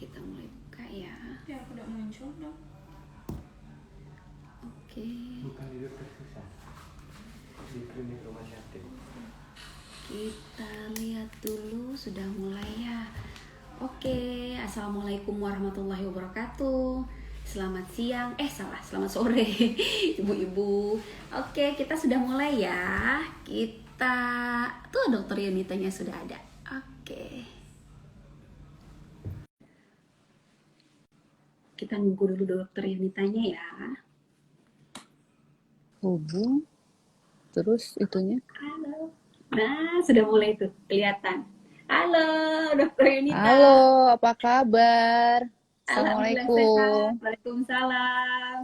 kita mulai buka ya. Ya, aku udah muncul dong. Oke. Bukan di dokter susah, di klinik rumah sakit. Kita lihat dulu sudah mulai ya. Oke, assalamualaikum warahmatullahi wabarakatuh. Selamat siang, selamat sore, ibu-ibu. Oke, kita sudah mulai ya. Kita tuh dokter Yunitanya sudah ada. Oke. Kita nunggu dulu dokter Yunitanya ya. Hubung, terus itunya. Halo. Nah, sudah mulai tuh kelihatan. Halo, dokter Yunita. Halo, apa kabar? Alhamdulillah Assalamualaikum. sehat. Waalaikumsalam.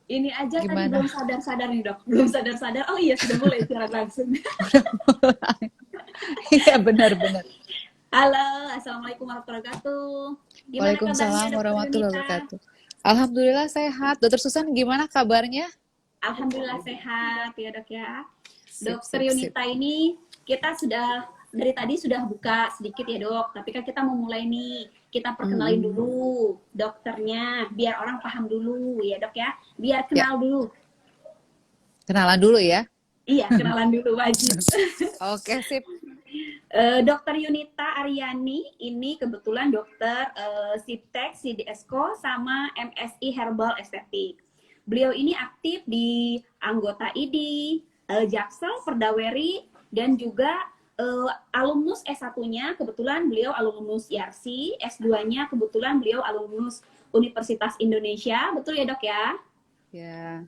Ini aja tadi Gimana? belum sadar-sadar nih dok. Belum sadar-sadar. Oh iya sudah mulai siaran langsung. Iya benar-benar. Halo, assalamualaikum warahmatullahi wabarakatuh. Gimana Waalaikumsalam kabarnya dokter warahmatullahi Yunita? wabarakatuh. Alhamdulillah sehat. Dokter Susan gimana kabarnya? Alhamdulillah sehat ya dok ya. Sip, Dokter sip, sip. Yunita ini kita sudah dari tadi sudah buka sedikit ya dok. Tapi kan kita mau mulai nih. Kita perkenalin dulu dokternya. Biar orang paham dulu ya dok ya. Biar kenal dulu. Kenalan dulu ya. Iya, kenalan dulu wajib. Oke, sip. Dokter Yunita Aryani ini kebetulan dokter Siptek, CDSCO, sama MSI Herbal Estetik. Beliau ini aktif di anggota ID, Jaksel, Perdaweri, dan juga alumnus S1-nya, kebetulan beliau alumnus YARSI, S2-nya kebetulan beliau alumnus Universitas Indonesia, betul ya dok ya? Ya.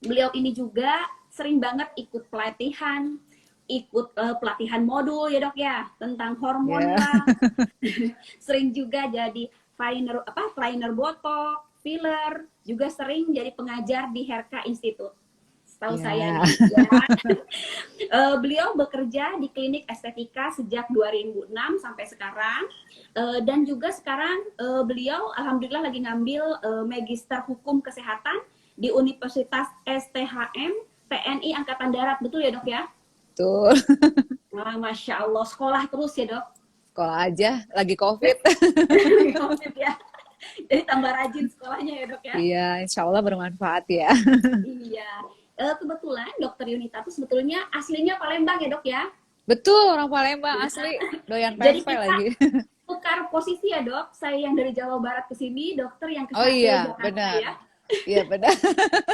Beliau ini juga sering banget ikut pelatihan modul ya dok ya tentang hormon lah. Sering juga jadi trainer botok, filler, juga sering jadi pengajar di Herka Institute. Setahu saya nih, ya. Beliau bekerja di klinik estetika sejak 2006 sampai sekarang, dan juga sekarang beliau alhamdulillah lagi ngambil magister hukum kesehatan di Universitas STHM TNI Angkatan Darat, betul ya dok ya? Tuh. Wah, Masya Allah, sekolah terus ya dok? Sekolah aja, lagi COVID. COVID ya. Jadi tambah rajin sekolahnya ya dok ya? Iya, insya Allah bermanfaat ya. Iya. Kebetulan dokter Yunita tuh sebetulnya aslinya Palembang ya dok ya? Betul, orang Palembang asli. Doyan Jadi pempek kita lagi. tukar posisi ya dok. Saya yang dari Jawa Barat ke sini, dokter yang ke Oh iya, Jakarta benar. ya. Iya benar.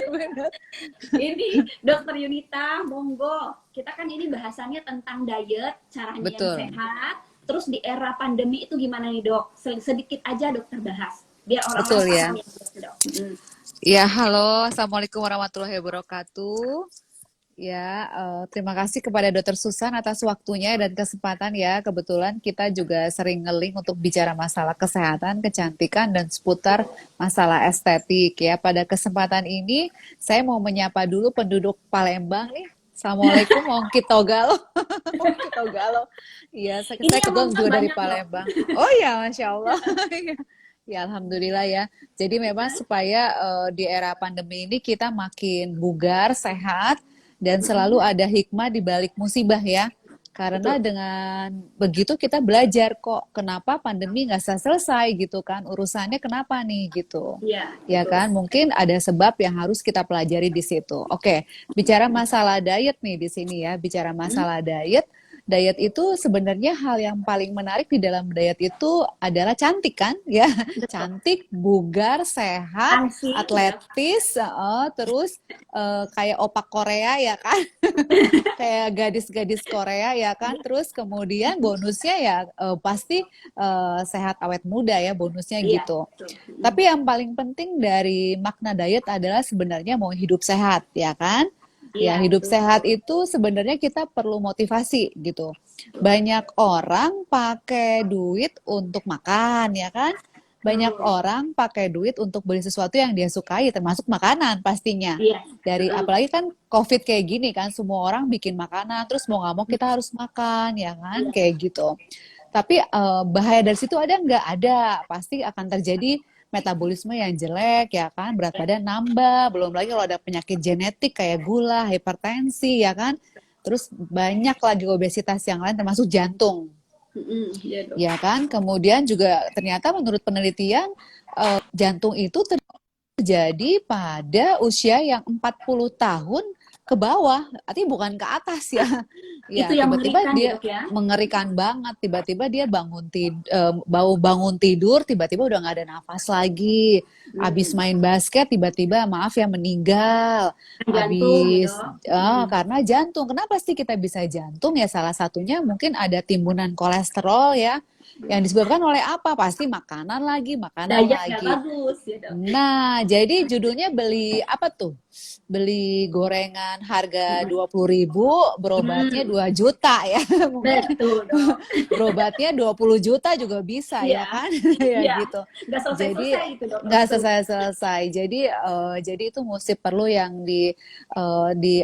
Benar. Ini dokter Yunita, monggo. Kita kan ini bahasannya tentang diet, caranya Betul. yang sehat. Terus di era pandemi itu gimana nih dok? Sedikit aja dokter bahas. Biar Betul, orang-orang ya. paham ya dok. Ya, halo. Assalamualaikum warahmatullahi wabarakatuh. Ya, terima kasih kepada Dokter Susan atas waktunya dan kesempatan ya. Kebetulan kita juga sering nge-link untuk bicara masalah kesehatan, kecantikan, dan seputar masalah estetik ya. Pada kesempatan ini, saya mau menyapa dulu penduduk Palembang nih. Assalamualaikum, Mongki Togalo. Mongki Togalo. Iya, saya Ini yang kebetulan nonton juga dari banyak, Dok. Palembang. Oh ya, Masya Allah. Ya, alhamdulillah ya. Jadi memang supaya di era pandemi ini kita makin bugar, sehat, dan selalu ada hikmah di balik musibah ya. Karena dengan begitu kita belajar kok kenapa pandemi nggak selesai gitu kan. Urusannya kenapa nih gitu. Iya. Ya betul. kan, mungkin ada sebab yang harus kita pelajari di situ. Oke, bicara masalah diet nih di sini ya. Bicara masalah diet. Diet itu sebenarnya hal yang paling menarik di dalam diet itu adalah cantik kan ya. Cantik, bugar, sehat, Ansih, atletis, terus kayak opak Korea ya kan. Kayak gadis-gadis Korea ya kan. Terus kemudian bonusnya ya pasti sehat awet muda ya bonusnya Iya, gitu. betul. Tapi yang paling penting dari makna diet adalah sebenarnya mau hidup sehat ya kan. Ya, Iya, hidup betul. sehat itu sebenarnya kita perlu motivasi gitu. Banyak orang pakai duit untuk makan ya kan. Banyak orang pakai duit untuk beli sesuatu yang dia sukai, termasuk makanan pastinya. Iya. Dari apalagi kan COVID kayak gini kan, semua orang bikin makanan, terus mau nggak mau kita harus makan, ya kan, kayak gitu. Tapi bahaya dari situ ada nggak? Ada, pasti akan terjadi metabolisme yang jelek, ya kan, berat badan nambah, belum lagi kalau ada penyakit genetik kayak gula, hipertensi, ya kan, terus banyak lagi obesitas yang lain termasuk jantung. Iya dok. ya kan? Kemudian juga ternyata menurut penelitian jantung itu terjadi pada usia yang 40 tahun ke bawah, artinya bukan ke atas ya. Itu Ya, yang tiba-tiba mengerikan ya dia dok ya. mengerikan banget, tiba-tiba dia bangun tidur, tiba-tiba udah nggak ada nafas lagi. Habis Hmm. main basket, tiba-tiba maaf ya meninggal. Jantung ya Habis dok. Hmm. karena jantung. Kenapa sih kita bisa jantung? Ya salah satunya mungkin ada timbunan kolesterol ya. Yang disebabkan oleh apa? Pasti makanan lagi, makanan Diet nggak lagi. bagus ya dok. Nah, jadi judulnya beli apa tuh? Beli gorengan harga 20.000, berobatnya Hmm. 2 juta ya. Mungkin Betul dok. berobatnya 20 juta juga bisa Iya, ya kan? Ya iya. gitu. Nggak Jadi selesai-selesai gitu dok nggak terus tuh. selesai-selesai. Jadi itu mesti perlu yang di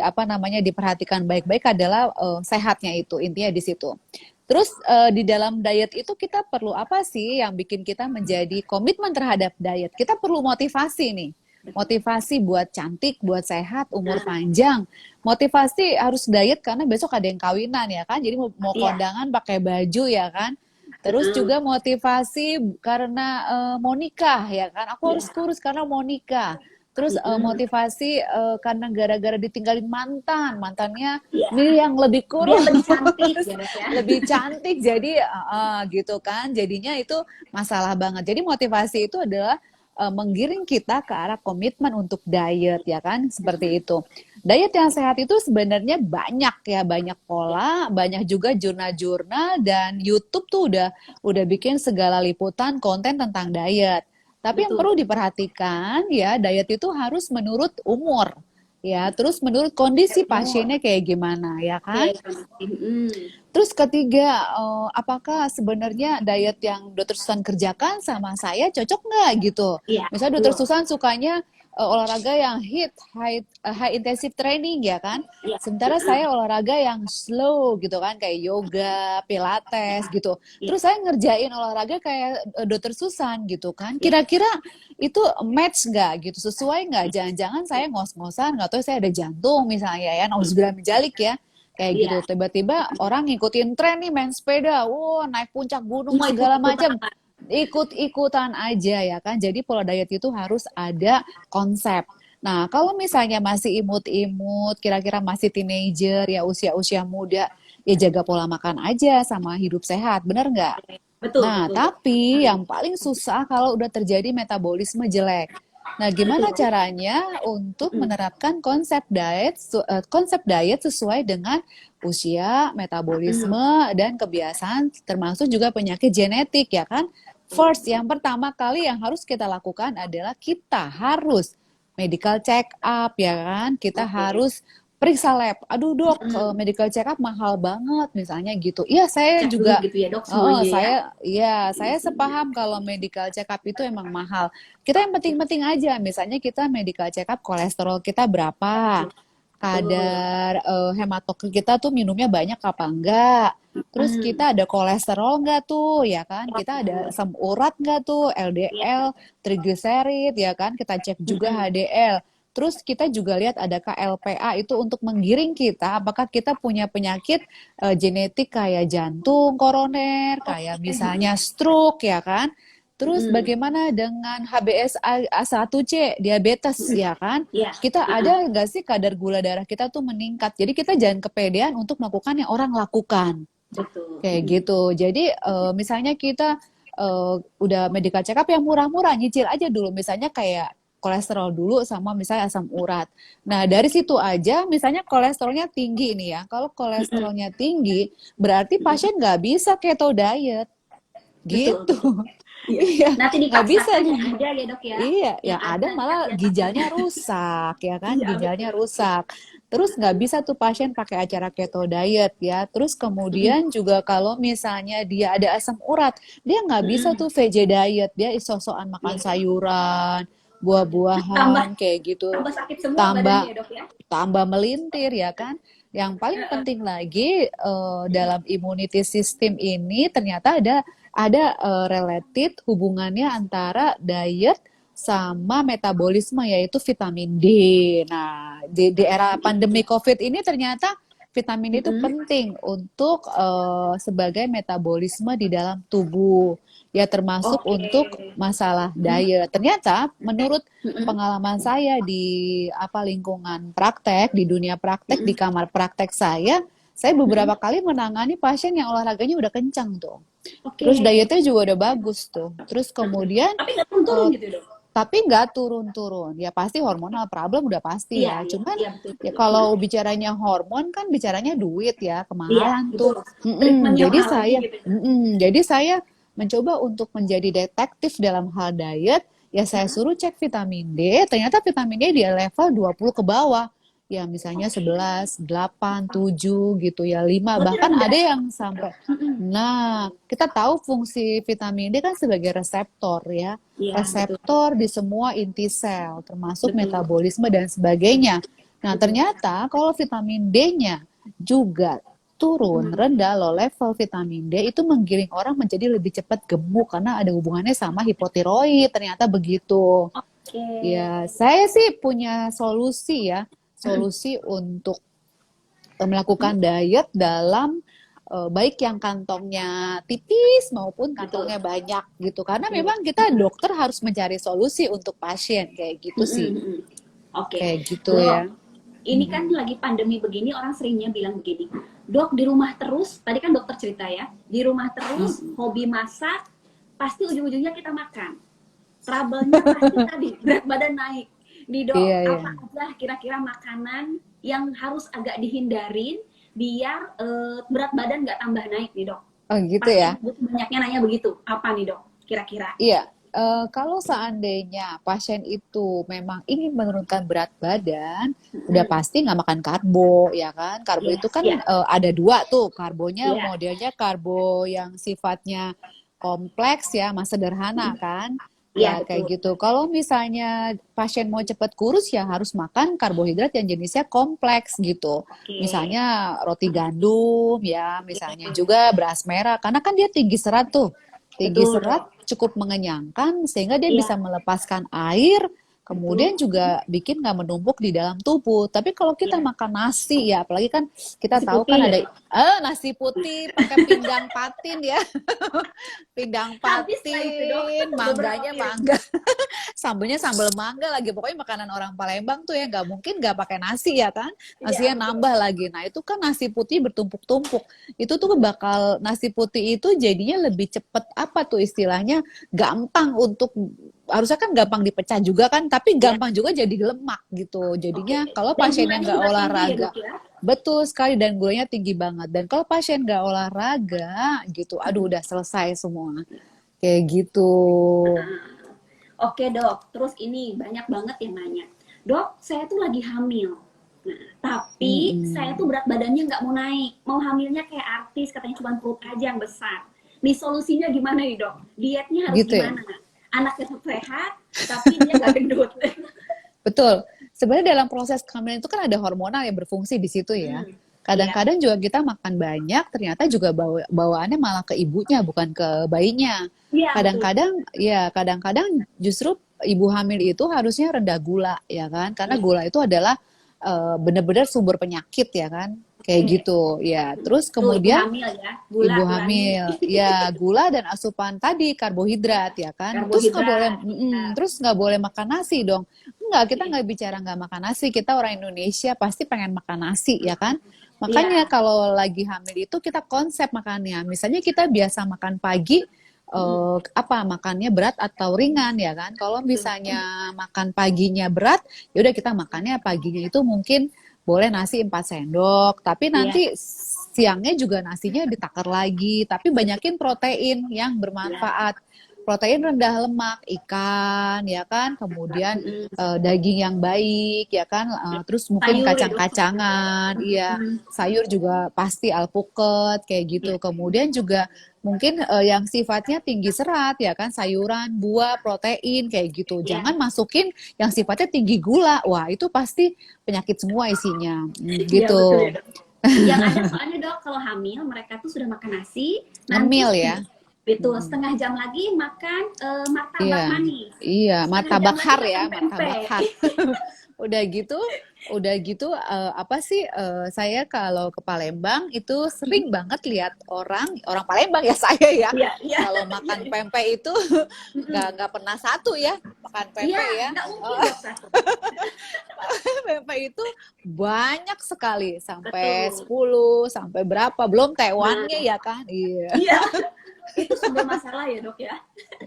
apa namanya diperhatikan baik-baik adalah sehatnya itu intinya di situ. Terus di dalam diet itu kita perlu apa sih yang bikin kita menjadi komitmen terhadap diet? Kita perlu motivasi nih. Betul. Motivasi buat cantik, buat sehat, umur Nah, panjang. Motivasi harus diet karena besok ada yang kawinan ya kan. Jadi mau iya. kondangan pakai baju ya kan. Terus Heeh. juga motivasi karena mau nikah ya kan. Aku harus Iya. kurus karena mau nikah. Terus Heeh. motivasi karena gara-gara ditinggalin mantannya Iya. milih yang lebih Biar lebih kurus, cantik ya dok ya. lebih cantik. Jadi gitu kan. Jadinya itu masalah banget. Jadi motivasi itu adalah menggiring kita ke arah komitmen untuk diet ya kan, seperti itu. Diet yang sehat itu sebenarnya banyak ya, banyak Iya. pola, banyak juga jurnal-jurnal dan YouTube tuh udah bikin segala liputan konten tentang diet. Tapi yang Betul perlu dok. diperhatikan ya, diet itu harus menurut umur. Ya, terus menurut kondisi Umur. pasiennya kayak gimana ya kan? Iya. Hmm. Terus ketiga, apakah sebenarnya diet yang Dokter Susan kerjakan sama saya cocok nggak gitu? Iya. Misalnya Dokter Betul. Susan sukanya olahraga yang high intensive training ya kan? Iya. Sementara saya olahraga yang slow gitu kan, kayak yoga, pilates gitu. Iya. Terus saya ngerjain olahraga kayak Dokter Susan gitu kan. Iya. Kira-kira itu match nggak gitu? Sesuai nggak? Jangan-jangan saya ngos-ngosan, nggak tahu saya ada jantung misalnya ya, nauzubillah min dzalik ya. Kayak gitu, Iya. tiba-tiba orang ngikutin tren nih main sepeda, wow naik puncak gunung Semua segala ikut-ikutan. macam, ikut-ikutan aja ya kan. Jadi pola diet itu harus ada konsep. Nah, kalau misalnya masih imut-imut, kira-kira masih teenager ya usia-usia muda, ya jaga pola makan aja sama hidup sehat, bener nggak? Betul, Nah, betul dok. tapi yang paling susah kalau udah terjadi metabolisme jelek. Nah, Betul gimana dok. caranya untuk Hmm. menerapkan konsep diet sesuai dengan usia, Hmm. metabolisme, dan kebiasaan, termasuk juga penyakit genetik, ya kan? First, yang pertama kali yang harus kita lakukan adalah kita harus medical check up, ya kan? Kita Oke. harus periksa lab. Aduh dok, Hmm. medical check up mahal banget, misalnya gitu. Iya, saya Cek dulu juga. gitu ya dok semuanya ya. Saya sepaham kalau medical check up itu emang mahal. Kita yang penting-penting aja, misalnya kita medical check up kolesterol kita berapa, Betul. kadar hematokrit kita tuh minumnya banyak apa enggak, terus Hmm. kita ada kolesterol enggak tuh, ya kan, kita ada Betul. asam urat enggak tuh, Iya. LDL, trigliserid, ya kan, kita cek juga Hmm. HDL. Terus kita juga lihat adakah LPA itu untuk menggiring kita, apakah kita punya penyakit genetik kayak jantung koroner, kayak Oke. misalnya stroke ya kan. Terus Hmm. bagaimana dengan HbS A1C, diabetes Hmm. ya kan? Iya. Kita Heeh. ada nggak sih kadar gula darah kita tuh meningkat? Jadi kita jangan kepedean untuk melakukan yang orang lakukan. Betul. Kayak Hmm. gitu. Jadi misalnya kita udah medical check up yang murah-murah, nyicil aja dulu. Misalnya kayak kolesterol dulu sama misalnya asam urat. Nah, dari situ aja misalnya kolesterolnya tinggi nih ya. Kalau Hmm. kolesterolnya tinggi, berarti pasien nggak bisa keto diet. Betul, Gitu. betul. Iya. Iya, Nanti nggak bisa. dipaksakan yang ada ya dok ya. Iya, Yang yang ada ada malah dikasih yang ginjalnya katanya. rusak, ya kan? Iya Ginjalnya betul. rusak. Terus nggak bisa tuh pasien pakai acara keto diet ya. Terus Hmm. kemudian juga kalau misalnya dia ada asam urat, dia nggak bisa Hmm. tuh VG diet. Dia iso-isoan makan Iya. sayuran, Tambah buah-buahan kayak gitu. tambah sakit semua badannya Tambah ya dok ya. tambah melintir ya kan. Yang paling Heeh. penting lagi dalam immunity system ini ternyata ada related hubungannya antara diet sama metabolisme yaitu vitamin D. Nah, di era pandemi COVID ini ternyata vitamin D itu Mm-mm. penting untuk sebagai metabolisme di dalam tubuh. Ya termasuk Oke. untuk masalah Mm-mm. diet. Ternyata menurut Mm-mm. pengalaman saya di lingkungan praktek, di dunia praktek, di Mm-mm. kamar praktek saya Mm-mm. beberapa kali menangani pasien yang olahraganya udah kencang tuh. Oke. Terus dietnya juga udah bagus tuh. Terus kemudian Tapi nggak turun-turun eh, gitu dok? tapi nggak turun-turun. Ya pasti hormonal problem udah pasti Iya, ya. iya, Cuman iya betul ya betul. kalau bicaranya hormon kan bicaranya duit ya, Iya, kemahalan betul. tuh. Mm-mm. Treatmentnya Jadi mahal lagi saya, gitu. jadi saya mencoba untuk menjadi detektif dalam hal diet. Ya saya Heeh. suruh cek vitamin D, ternyata vitamin D dia level 20 ke bawah. Ya misalnya Oke. 11, 8, 7 gitu ya, 5 Berarti bahkan ada rendah. yang sampai. Mm-mm. Nah, kita tahu fungsi vitamin D kan sebagai reseptor ya, Iya, betul. reseptor di semua inti sel, termasuk Betul. metabolisme dan sebagainya. Nah, Betul. ternyata kalau vitamin D-nya juga turun, Mm. rendah low level vitamin D itu menggiring orang menjadi lebih cepat gemuk karena ada hubungannya sama hipotiroid, ternyata begitu. Oke. Ya, saya sih punya solusi ya, Mm-mm. solusi untuk melakukan diet dalam baik yang kantongnya tipis maupun Betul. kantongnya banyak gitu. Karena Betul. memang kita dokter harus mencari solusi untuk pasien kayak gitu Mm-mm, sih. mm-mm. Oke, Kayak gitu dok. ya. Ini kan lagi pandemi begini, orang seringnya bilang begini, dok di rumah terus. Tadi kan dokter cerita ya, di rumah terus, Mm-mm. hobi masak, pasti ujung-ujungnya kita makan. Trouble-nya pasti tadi berat badan naik. Nih dok, Iya, iya. apa aja kira-kira makanan yang harus agak dihindarin biar berat badan nggak tambah naik nih dok? Oh gitu Pasti ya. banyaknya nanya begitu. Apa nih dok? Kira-kira? Iya, kalau seandainya pasien itu memang ingin menurunkan berat badan, udah Mm-mm. pasti nggak makan karbo, ya kan? Karbo Iya, itu kan iya, ada dua tuh, karbonya iya. modelnya karbo yang sifatnya kompleks ya, mas sederhana kan? Iya Ya kayak betul. gitu. Kalau misalnya pasien mau cepat kurus ya harus makan karbohidrat yang jenisnya kompleks gitu. Oke. Misalnya roti gandum ya, misalnya Oke. juga beras merah, karena kan dia tinggi serat tuh. Tinggi Betul serat dok. cukup mengenyangkan sehingga dia bisa Iya, melepaskan air, kemudian betul. juga bikin nggak menumpuk di dalam tubuh. Tapi kalau kita Iya. makan nasi ya, apalagi kan kita Nasi tahu putih kan ya ada dok. nasi putih pakai pindang patin ya, pindang Habis lah itu dok. patin, Beberapa mangganya piring. mangga, sambelnya sambel mangga lagi. Pokoknya makanan orang Palembang tuh ya nggak mungkin nggak pakai nasi ya kan, Iya nasinya betul. nambah lagi. Nah itu kan nasi putih bertumpuk-tumpuk, itu tuh bakal nasi putih itu jadinya lebih cepet apa tuh istilahnya, gampang untuk, harusnya kan gampang dipecah juga kan, tapi Iya. gampang juga jadi lemak gitu. Oke. Jadinya kalau Dan pasien yang gulanya nggak juga tinggi ya olahraga, dok ya. betul sekali, dan gulanya tinggi banget. Dan kalau pasien nggak olahraga gitu, aduh udah selesai semua. Kayak gitu. Oke dok. Terus ini banyak banget yang nanya. Dok, saya tuh lagi hamil. Nah, tapi saya Mm-mm. tuh berat badannya nggak mau naik. Mau hamilnya kayak artis, katanya cuma perut aja yang besar. Nih solusinya gimana nih dok? Dietnya harus Gitu ya. gimana? Anaknya sehat, tapi dia nggak gendut. Betul. Sebenarnya dalam proses kehamilan itu kan ada hormonal yang berfungsi di situ ya. Iya, Kadang-kadang juga kita makan banyak, ternyata juga bawaannya malah ke ibunya, bukan ke bayinya. iya betul. Kadang-kadang justru ibu hamil itu harusnya rendah gula, ya kan? Karena Iya. gula itu adalah benar-benar sumber penyakit, ya kan? Kayak Oke. gitu, ya. Terus Tuh ibu kemudian hamil ya, gula ibu kurangi. hamil, ya gula dan asupan tadi karbohidrat ya kan. Karbohidrat. Terus nggak boleh makan nasi dong. Enggak, kita Oke. nggak bicara nggak makan nasi. Kita orang Indonesia pasti pengen makan nasi ya kan. Makanya Iya. kalau lagi hamil itu kita konsep makannya. Misalnya kita biasa makan pagi, apa makannya berat atau ringan ya kan. Kalau misalnya makan paginya berat, ya udah kita makannya paginya itu mungkin boleh nasi 4 sendok, tapi Iya. nanti siangnya juga nasinya ditakar lagi, tapi banyakin protein yang Iya. bermanfaat. Protein rendah lemak, ikan, ya kan, kemudian Mm-mm. daging yang baik, ya kan, terus mungkin Sayur ya dok. kacang-kacangan, iya, Mm-mm. sayur juga pasti alpukat, kayak gitu. Iya. Kemudian juga mungkin yang sifatnya tinggi serat, ya kan, sayuran, buah, protein, kayak gitu. Iya. Jangan masukin yang sifatnya tinggi gula, wah itu pasti penyakit semua isinya, Iya betul ya gitu. dok. Yang ada soalnya dok kalau hamil mereka tuh sudah makan nasi, nanti Ngemil ya. Betul, Mm-mm. setengah jam lagi makan martabak Iya, manis. iya, Setengah jam martabak lagi har ya, makan martabak pempek. har. Udah gitu, udah gitu, apa sih? Saya kalau ke Palembang itu sering banget lihat orang Palembang ya saya ya. Iya, iya, Kalau iya, makan iya. pempek itu Mm-mm. nggak pernah satu ya, makan Iya, pempek ya. nggak mungkin Eh, dok satu. pempek itu banyak sekali, sampai Betul. 10, sampai berapa? Belum tewannya Nah, ya kan? Iya, iya, itu sebuah masalah ya dok ya.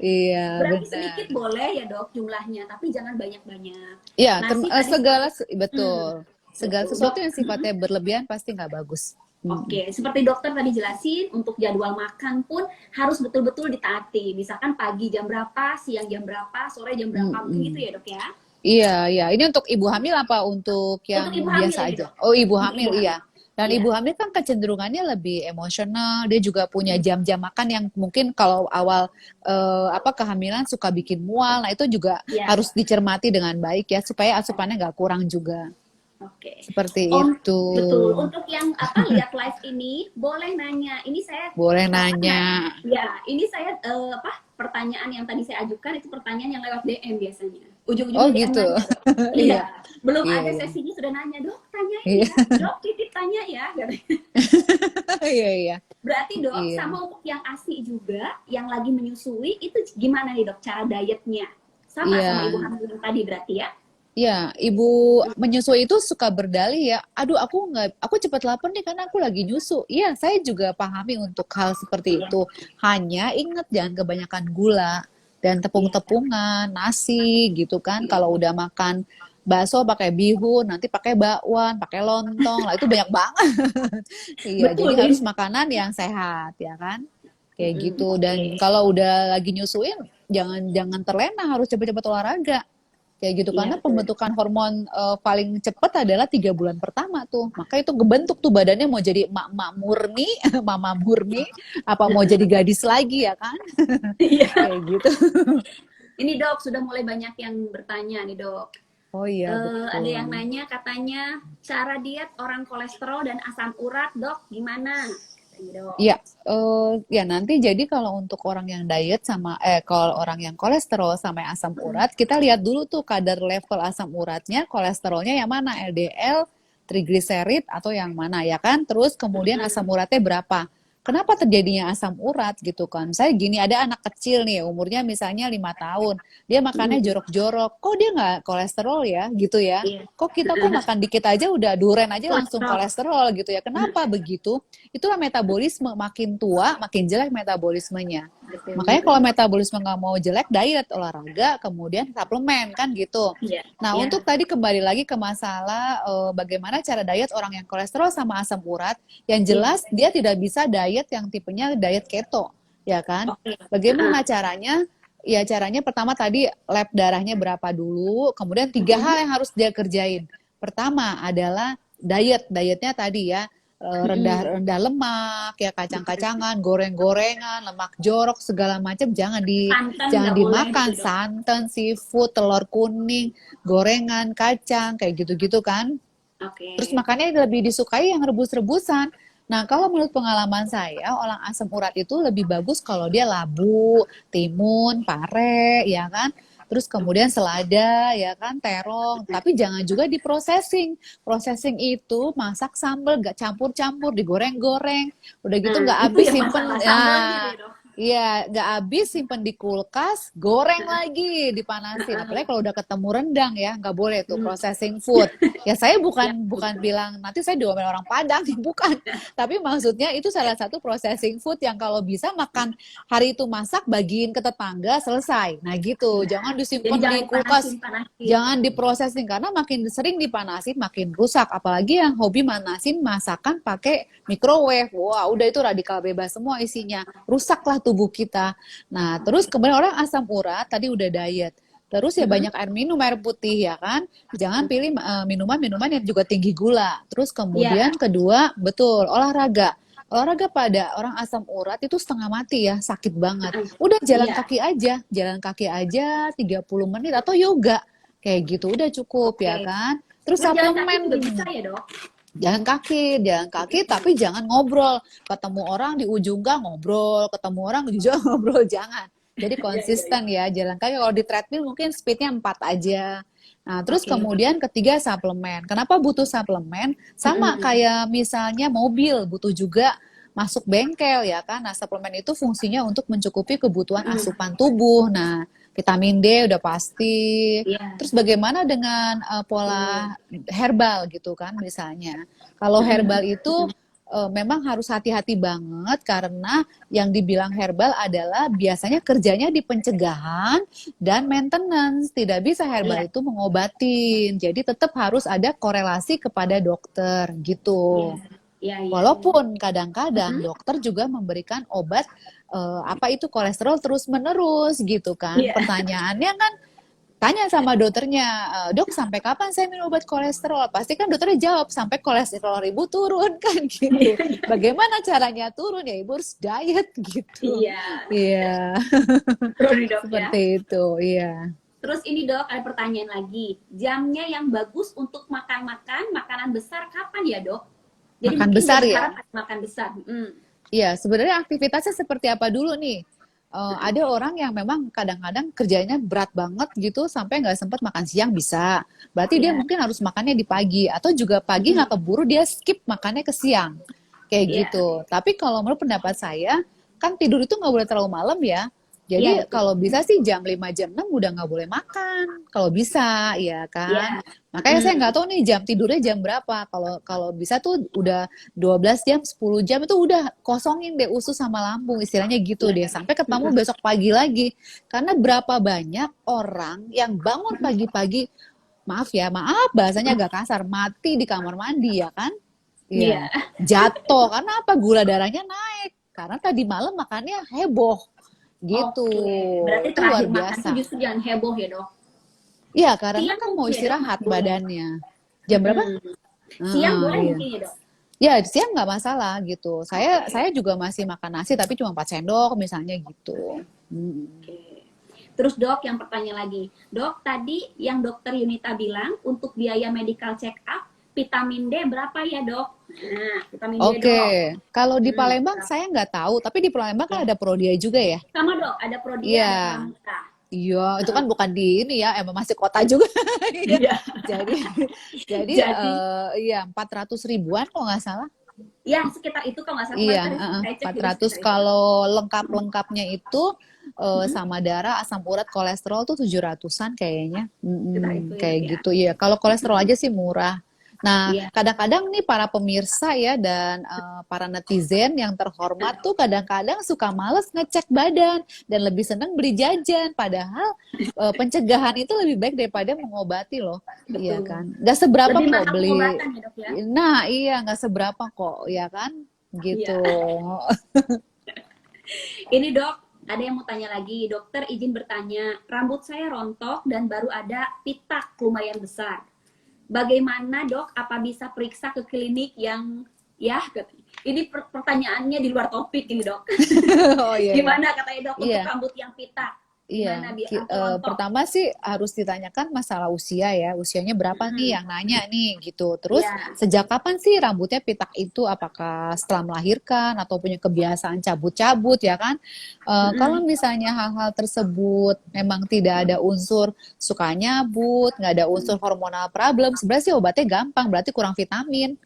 iya Berarti benar. sedikit boleh ya dok jumlahnya, tapi jangan banyak-banyak. Iya, Nasi tadi segala, seperti, betul. Segala betul sesuatu dok. yang sifatnya berlebihan pasti nggak bagus. Mm-mm. Oke, seperti dokter tadi jelasin, untuk jadwal makan pun harus betul-betul ditaati. Misalkan pagi jam berapa, siang jam berapa, sore jam berapa, mungkin gitu Mm-mm. ya dok ya. Iya, iya. Ini untuk ibu hamil apa untuk Untuk ibu yang hamil biasa ini aja? dok, Oh, ibu untuk ibu hamil, hamil. iya. Dan Iya, ibu hamil kan kecenderungannya lebih emosional. Dia juga punya mm, jam-jam makan yang mungkin kalau awal apa kehamilan suka bikin mual. Nah, itu juga iya, harus dicermati dengan baik ya supaya asupannya nggak kurang juga. oke. Seperti Om, itu. betul. Untuk yang apa lihat live ini, boleh nanya. Ini saya Boleh apa? nanya. Ya, ini saya apa? Pertanyaan yang tadi saya ajukan itu pertanyaan yang lewat DM biasanya. Oh, Ujung-ujungnya DM gitu. nanya dok. Iya, Iya, belum iya, ada iya. sesinya sudah nanya dok. Tanyain Iya, ya, dok. Titip tanya ya. iya, iya. Berarti dok, Iya. sama untuk yang ASI juga, yang lagi menyusui, itu gimana nih dok cara dietnya? Sama ibu Iya. hamil yang tadi berarti ya? Iya, ibu menyusui itu suka berdalih ya, aduh aku cepat lapar nih karena aku lagi nyusu. Iya, saya juga pahami untuk hal seperti Iya, itu. Hanya ingat jangan kebanyakan gula dan iya, tepung-tepungan, nasi gitu kan. iya. Kalau udah makan bakso pakai bihun, nanti pakai bakwan, pakai lontong, lah itu banyak banget. Iya, jadi Betul harus ya? makanan yang sehat ya kan. Kayak gitu. Oke. Dan kalau udah lagi nyusuin, jangan jangan terlena, harus cepet-cepet olahraga. Kayak gitu Iya karena betul. pembentukan hormon paling cepat adalah 3 bulan pertama tuh. Maka itu kebentuk tuh badannya mau jadi emak-emak murni, mama murni, apa mau jadi gadis lagi ya kan? Iya. Kayak gitu. Ini dok, sudah mulai banyak yang bertanya nih dok. Oh iya Ada yang betul. nanya katanya cara diet orang kolesterol dan asam urat dok gimana? Katanya dok. Iya, ya nanti jadi kalau untuk orang yang diet sama kalau orang yang kolesterol sama yang asam urat, kita lihat dulu tuh kadar level asam uratnya, kolesterolnya yang mana, LDL, trigliserid atau yang mana ya kan? Terus kemudian asam uratnya berapa? Kenapa terjadinya asam urat gitu kan? Saya gini, ada anak kecil nih, umurnya misalnya 5 tahun, dia makannya jorok-jorok, kok dia nggak kolesterol ya gitu ya? Iya. Kok makan dikit aja udah duren aja langsung Kolesterol. kolesterol gitu ya? Kenapa begitu? Itulah metabolisme, makin tua makin jelek metabolismenya. Betul, Makanya betul. kalau metabolisme nggak mau jelek, diet, olahraga, kemudian suplemen kan gitu. Iya. Nah, Iya. untuk tadi kembali lagi ke masalah bagaimana cara diet orang yang kolesterol sama asam urat, yang Iya. jelas dia tidak bisa diet yang tipenya diet keto, ya kan? Oke. Bagaimana caranya? Ya caranya pertama tadi lab darahnya berapa dulu, kemudian 3 hal yang harus dia kerjain. Pertama adalah dietnya tadi ya, rendah lemak ya, kacang-kacangan, goreng-gorengan, lemak jorok segala macam Santan jangan nggak boleh dimakan, gitu dok. santan, seafood, telur kuning, gorengan, kacang kayak gitu-gitu kan. Oke. Terus makannya lebih disukai yang rebus-rebusan. Nah, kalau menurut pengalaman saya, orang asam urat itu lebih bagus kalau dia labu, timun, pare, ya kan? Terus kemudian selada, ya kan, terong. Tapi jangan juga diprocessing. Processing itu masak sambal, gak campur-campur, digoreng-goreng. Udah gitu Nah, nggak itu habis yang simpen, masalah sambelnya ya deh dok. iya, nggak habis simpen di kulkas, goreng lagi, dipanasin. Apalagi kalau udah ketemu rendang ya, nggak boleh tuh Hmm. processing food. Ya saya Ya, bukan bilang nanti saya diomelin orang Padang, bukan. Tapi maksudnya itu salah satu processing food yang kalau bisa makan hari itu masak, bagiin ke tetangga, selesai. Nah gitu, jangan jadi disimpan jangan di kulkas, dipanasin-panasin. jangan diprosesing karena makin sering dipanasin makin rusak. Apalagi yang hobi manasin masakan pakai microwave. Wah, udah itu radikal bebas semua isinya. Rusaklah tubuh kita. Nah, terus kemudian orang asam urat tadi udah diet. Terus ya Mhm. banyak air minum, air putih ya kan. Jangan pilih minuman-minuman yang juga tinggi gula. Terus kemudian Iya. kedua, betul, olahraga. Olahraga pada orang asam urat itu setengah mati ya, sakit banget. Udah Iya. jalan kaki aja 30 menit atau yoga. Kayak gitu udah cukup ya Oke. kan. Terus Ngejalan kaki suplemen. juga bisa ya dok? Jalan kaki, tapi jangan ngobrol. Ketemu orang di ujung gang ngobrol, ketemu orang di ujung ngobrol, jangan. Jadi Iya, iya, iya. konsisten ya, jalan kaki. Kalau di treadmill mungkin speednya 4 aja. Nah, terus Oke. kemudian ketiga suplemen. Kenapa butuh suplemen? Sama Mm-mm. kayak misalnya mobil, butuh juga masuk bengkel ya kan. Nah, suplemen itu fungsinya untuk mencukupi kebutuhan Mm-mm. asupan tubuh. Nah, vitamin D udah pasti. Iya. Terus bagaimana dengan Oke. pola herbal gitu kan misalnya. Kalau Mm-mm. herbal itu memang harus hati-hati banget karena yang dibilang herbal adalah biasanya kerjanya di pencegahan dan maintenance. Tidak bisa herbal Iya, itu mengobatin. Jadi tetap harus ada korelasi kepada dokter iya, gitu. iya, iya, iya. Walaupun kadang-kadang Mm-mm. dokter juga memberikan obat apa itu kolesterol terus-menerus gitu kan. Iya. Pertanyaannya kan tanya sama dokternya, dok sampai kapan saya minum obat kolesterol? Pasti kan dokternya jawab sampai kolesterol ibu turun kan gitu. Bagaimana caranya turun ya ibu harus diet gitu. Iya. Iya, Terus nih dok ya. seperti itu. Iya. Terus ini dok, ada pertanyaan lagi. Jamnya yang bagus untuk makan-makan makanan besar kapan ya dok? Jadi Makan mungkin besar dia ya. berharap ada makan besar. Iya, sebenarnya aktivitasnya seperti apa dulu nih? Ada orang yang memang kadang-kadang kerjanya berat banget gitu sampai nggak sempat makan siang bisa. Berarti dia Iya. mungkin harus makannya di pagi atau juga pagi Mm-mm. nggak keburu dia skip makannya ke siang. Kayak Iya. gitu. Tapi kalau menurut pendapat saya, kan tidur itu nggak boleh terlalu malam ya. Iya Jadi betul. kalau bisa sih jam 5 jam 6 udah nggak boleh makan. Kalau bisa, ya kan. Iya. Makanya saya Mm-mm. nggak tahu nih jam tidurnya jam berapa. Kalau kalau bisa tuh udah 12 jam, 10 jam itu udah kosongin deh usus sama lambung, istilahnya gitu Iya. deh. Sampai ketemu Mm-mm. besok pagi lagi. Karena berapa banyak orang yang bangun pagi-pagi, maaf bahasanya agak kasar, mati di kamar mandi ya kan? Iya. Iya, jatuh. Karena apa? Gula darahnya naik. Karena tadi malam makannya heboh. Gitu. Oke. Berarti Itu luar terakhir makan tuh biasa. justru jangan heboh ya dok. Iya, karena Siang kan mau mungkin ya dok istirahat masih boleh. badannya. Jam berapa? Mm-mm. Siang Heeh, boleh iya. mungkin ya dok. Ya, siang nggak masalah gitu. Saya Oke. saya juga masih makan nasi tapi cuma 4 sendok misalnya gitu. Mm. Oke. Terus dok, yang pertanyaan lagi. Dok, tadi yang dokter Yunita bilang untuk biaya medical check up, vitamin D berapa ya dok? Nah, vitamin D Oke, dok. kalau di Palembang Berapa? saya nggak tahu, tapi di Palembang kan Ya. ada Prodia juga ya. Sama dok, ada Prodia, ada Iya, Pramuka. iya, itu Heeh. kan bukan di ini ya, emang masih kota juga. Iya. Iya. Jadi, jadi Jadi, iya 400 ribuan kok nggak salah. ya sekitar itu kalau nggak salah. Iya, Kemarin tadi saya cek juga 400 sekitar itu. kalau lengkap-lengkapnya itu Mm-mm. sama darah, asam urat, kolesterol tuh 700-an kayaknya. Sekitar itu ya dok Kayak ya. gitu ya. Kalau kolesterol Mm-mm. aja sih murah. Nah, Iya. kadang-kadang nih para pemirsa ya dan para netizen yang terhormat tuh kadang-kadang suka males ngecek badan dan lebih seneng beli jajan. Padahal pencegahan itu lebih baik daripada mengobati loh. Iya Betul. kan? Nggak seberapa Lebih kok mahal beli. pengobatan ya dok ya. Nah, iya nggak seberapa kok, ya kan? Gitu. Iya. Ini dok, ada yang mau tanya lagi. Dokter izin bertanya, rambut saya rontok dan baru ada pitak lumayan besar. Bagaimana dok? Apa bisa periksa ke klinik yang ya? Ini pertanyaannya di luar topik ini dok. Oh iya, iya. Gimana katanya dok untuk Iya, rambut yang pitak? iya. Gimana biar atau rontok? Pertama sih harus ditanyakan masalah usia ya. Usianya berapa nih Mm-mm. yang nanya nih gitu. Terus Ya. sejak kapan sih rambutnya pitak itu? Apakah setelah melahirkan atau punya kebiasaan cabut-cabut ya kan? Kalau Mm-mm. misalnya hal-hal tersebut memang tidak ada unsur suka nyabut, nggak ada unsur hormonal problem, sebenarnya sih obatnya gampang. Berarti kurang vitamin.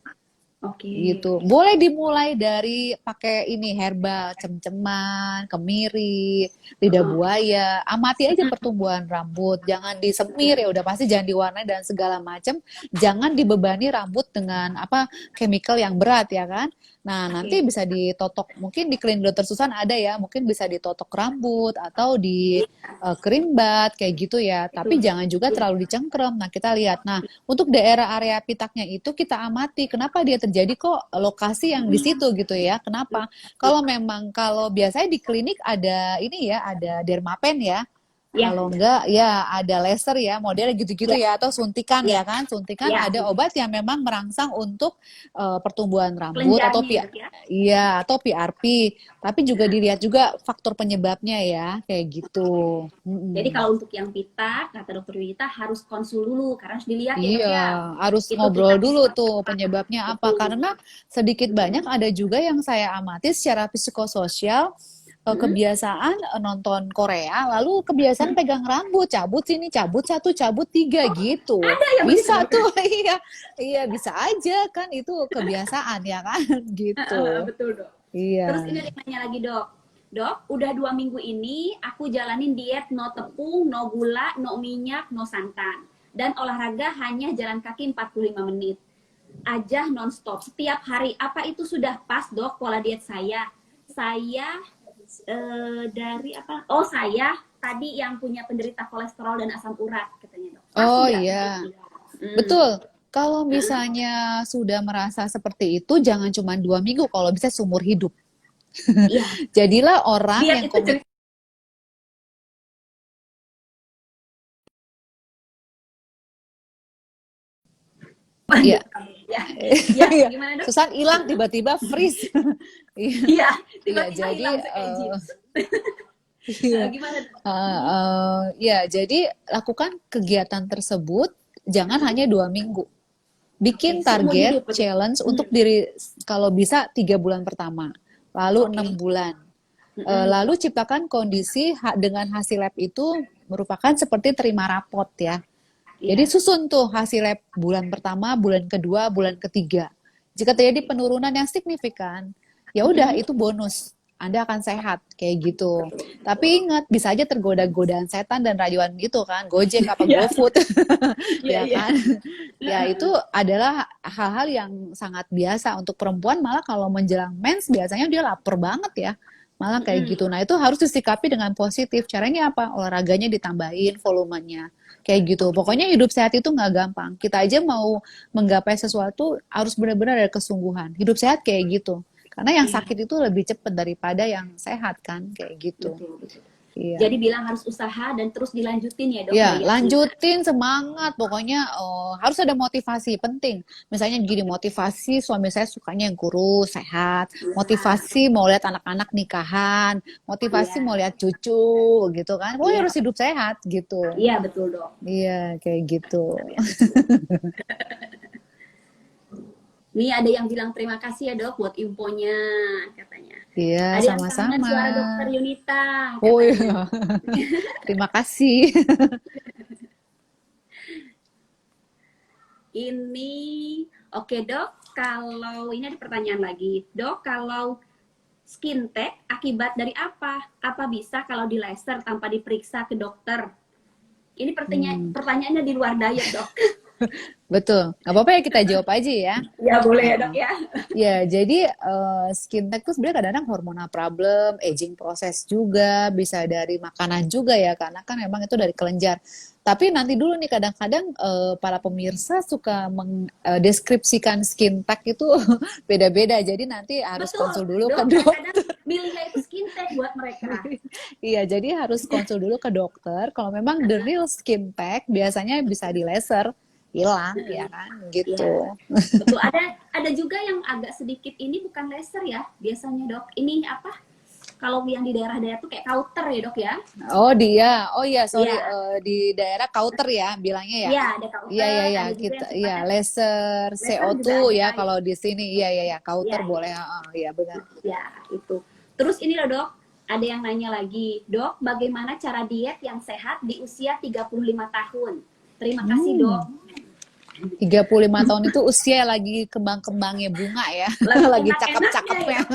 Oke. Gitu. Boleh dimulai dari pakai ini herbal, cem-ceman, kemiri, lidah Oh. buaya. Amati aja pertumbuhan rambut. Jangan disemir ya udah pasti jangan diwarnai dan segala macam. Jangan dibebani rambut dengan apa chemical yang berat ya kan. Nah, nanti Oke. bisa ditotok. Mungkin di klinik dokter Susan ada ya, mungkin bisa ditotok rambut atau di kerimbat kayak gitu ya. Tapi Betul. jangan juga terlalu dicengkrem. Nah, kita lihat. Nah, untuk daerah area pitaknya itu kita amati kenapa dia terjadi kok lokasi yang di situ gitu ya. Kenapa? Kalau biasanya di klinik ada ini ya, ada dermapen ya. Ya, Kalau enggak, ya ada laser ya, model gitu-gitu ya, ya, atau suntikan ya, ya kan? Suntikan ya, ada obat yang memang merangsang untuk pertumbuhan rambut atau kelenjarnya ya dok ya. iya atau PRP. Tapi juga dilihat juga faktor penyebabnya ya, kayak gitu. Jadi Mm-mm. kalau untuk yang pita, kata dokter Wita harus konsul dulu karena harus dilihat ya Iya, dok ya. harus Itu kita ngobrol dulu bisa tuh penyebabnya apa. betul. Karena sedikit banyak ada juga yang saya amati secara psikososial Mm-mm. kebiasaan nonton Korea, lalu kebiasaan Mm-mm. pegang rambut, cabut sini, cabut satu, cabut tiga Oh, gitu. ada yang begitu Bisa dok. tuh, iya, iya bisa aja kan itu kebiasaan ya kan, gitu. Betul dok. Terus Iya. ini ada yang nanya lagi dok. Dok, udah 2 minggu ini aku jalanin diet no tepung, no gula, no minyak, no santan. Dan olahraga hanya jalan kaki 45 menit. Aja nonstop setiap hari. Apa itu sudah pas dok pola diet saya? Saya dari apa? Oh saya tadi yang punya penderita kolesterol dan asam urat katanya dok. Pas Oh nggak? iya, Hmm. betul. Kalau misalnya sudah merasa seperti itu, jangan cuma 2 minggu, kalau bisa seumur hidup. Iya, Jadilah orang diet yang itu komit. cerita Iya, lanjut kamu. Ya, ya iya. gimana dok? Susan hilang tiba-tiba freeze. Iya, Iya, iya. tiba-tiba Jadi, hilang kayak jin. iya, Gimana dok? ya. Jadi lakukan kegiatan tersebut jangan hanya 2 minggu. Oke, Bikin seumur target hidup betul. challenge untuk Hmm. diri kalau bisa 3 bulan pertama, lalu Oke. 6 bulan. Mm-mm. Lalu ciptakan kondisi dengan hasil lab itu merupakan seperti terima rapot ya. Jadi Iya. susun tuh hasil lab bulan pertama, bulan kedua, bulan ketiga. Jika terjadi penurunan yang signifikan, ya udah Mm-mm. itu bonus. Anda akan sehat kayak gitu. Betul, Tapi betul. ingat bisa aja tergoda-godaan setan dan rayuan gitu kan, Gojek apa Iya, GoFood, iya, ya iya. kan? Ya itu adalah hal-hal yang sangat biasa untuk perempuan. Malah kalau menjelang mens biasanya dia lapar banget ya. Malah kayak Mm-mm. gitu. Nah itu harus disikapi dengan positif. Caranya apa? Olahraganya ditambahin volumenya. Kayak gitu. Oke. Pokoknya hidup sehat itu nggak gampang. Kita aja mau menggapai sesuatu harus benar-benar ada kesungguhan. Hidup sehat kayak gitu. Karena yang Iya, sakit itu lebih cepat daripada yang sehat kan, kayak gitu. betul, betul. Iya. Jadi bilang harus usaha dan terus dilanjutin ya dok Ya, dietnya. lanjutin semangat. Pokoknya harus ada motivasi penting. Misalnya gini, motivasi suami saya sukanya yang kurus, sehat. Iya, Motivasi mau lihat anak-anak nikahan. Motivasi iya, mau lihat cucu, gitu kan. Pokoknya iya, harus hidup sehat, gitu. iya betul dok. Iya, kayak gitu. Luar biasa. Nih ada yang bilang terima kasih ya dok buat infonya katanya. Iya, Ada yang kangen sama-sama. suara dokter Yunita Oh katanya. iya, terima kasih. Ini oke dok, kalau ini ada pertanyaan lagi. Dok, kalau skin tech akibat dari apa? Apa bisa kalau di laser tanpa diperiksa ke dokter? Ini Hmm, pertanyaannya di luar diet dok. betul. Nggak apa-apa ya kita jawab aja ya. Ya boleh ya Heeh. dok ya. Ya, jadi skin tech tuh sebenarnya kadang-kadang hormonal problem, aging proses juga, bisa dari makanan juga ya, karena kan memang itu dari kelenjar. Tapi nanti dulu nih kadang-kadang para pemirsa suka mendeskripsikan skin tech itu beda-beda. Jadi nanti harus Betul konsul dulu ke dok, dokter. kadang-kadang milihnya itu skin tech buat mereka. Iya, jadi harus konsul dulu ke dokter. Kalau memang the real skin tech biasanya bisa di laser, hilang ya kan, Ya, gitu. betul. Ada juga yang agak sedikit ini bukan laser ya, biasanya dok. Ini apa? Kalau yang di daerah-daerah tuh kayak kauter ya dok ya. Oh dia, oh iya sorry, Iya, di daerah Kauter ya bilangnya ya. iya ada Iya iya kauter, iya ada juga kita, yang iya sifatnya laser laser juga CO2 ya ada. kalau di sini, iya iya iya Iya, Kauter iya. boleh, iya benar. Ya, itu. Terus ini loh dok, ada yang nanya lagi, dok bagaimana cara diet yang sehat di usia 35 tahun? Terima kasih dok. Hmm. 35 tahun itu usia lagi kembang-kembangnya bunga ya, Lagi lagi enak-enaknya ya cakep-cakepnya, dok,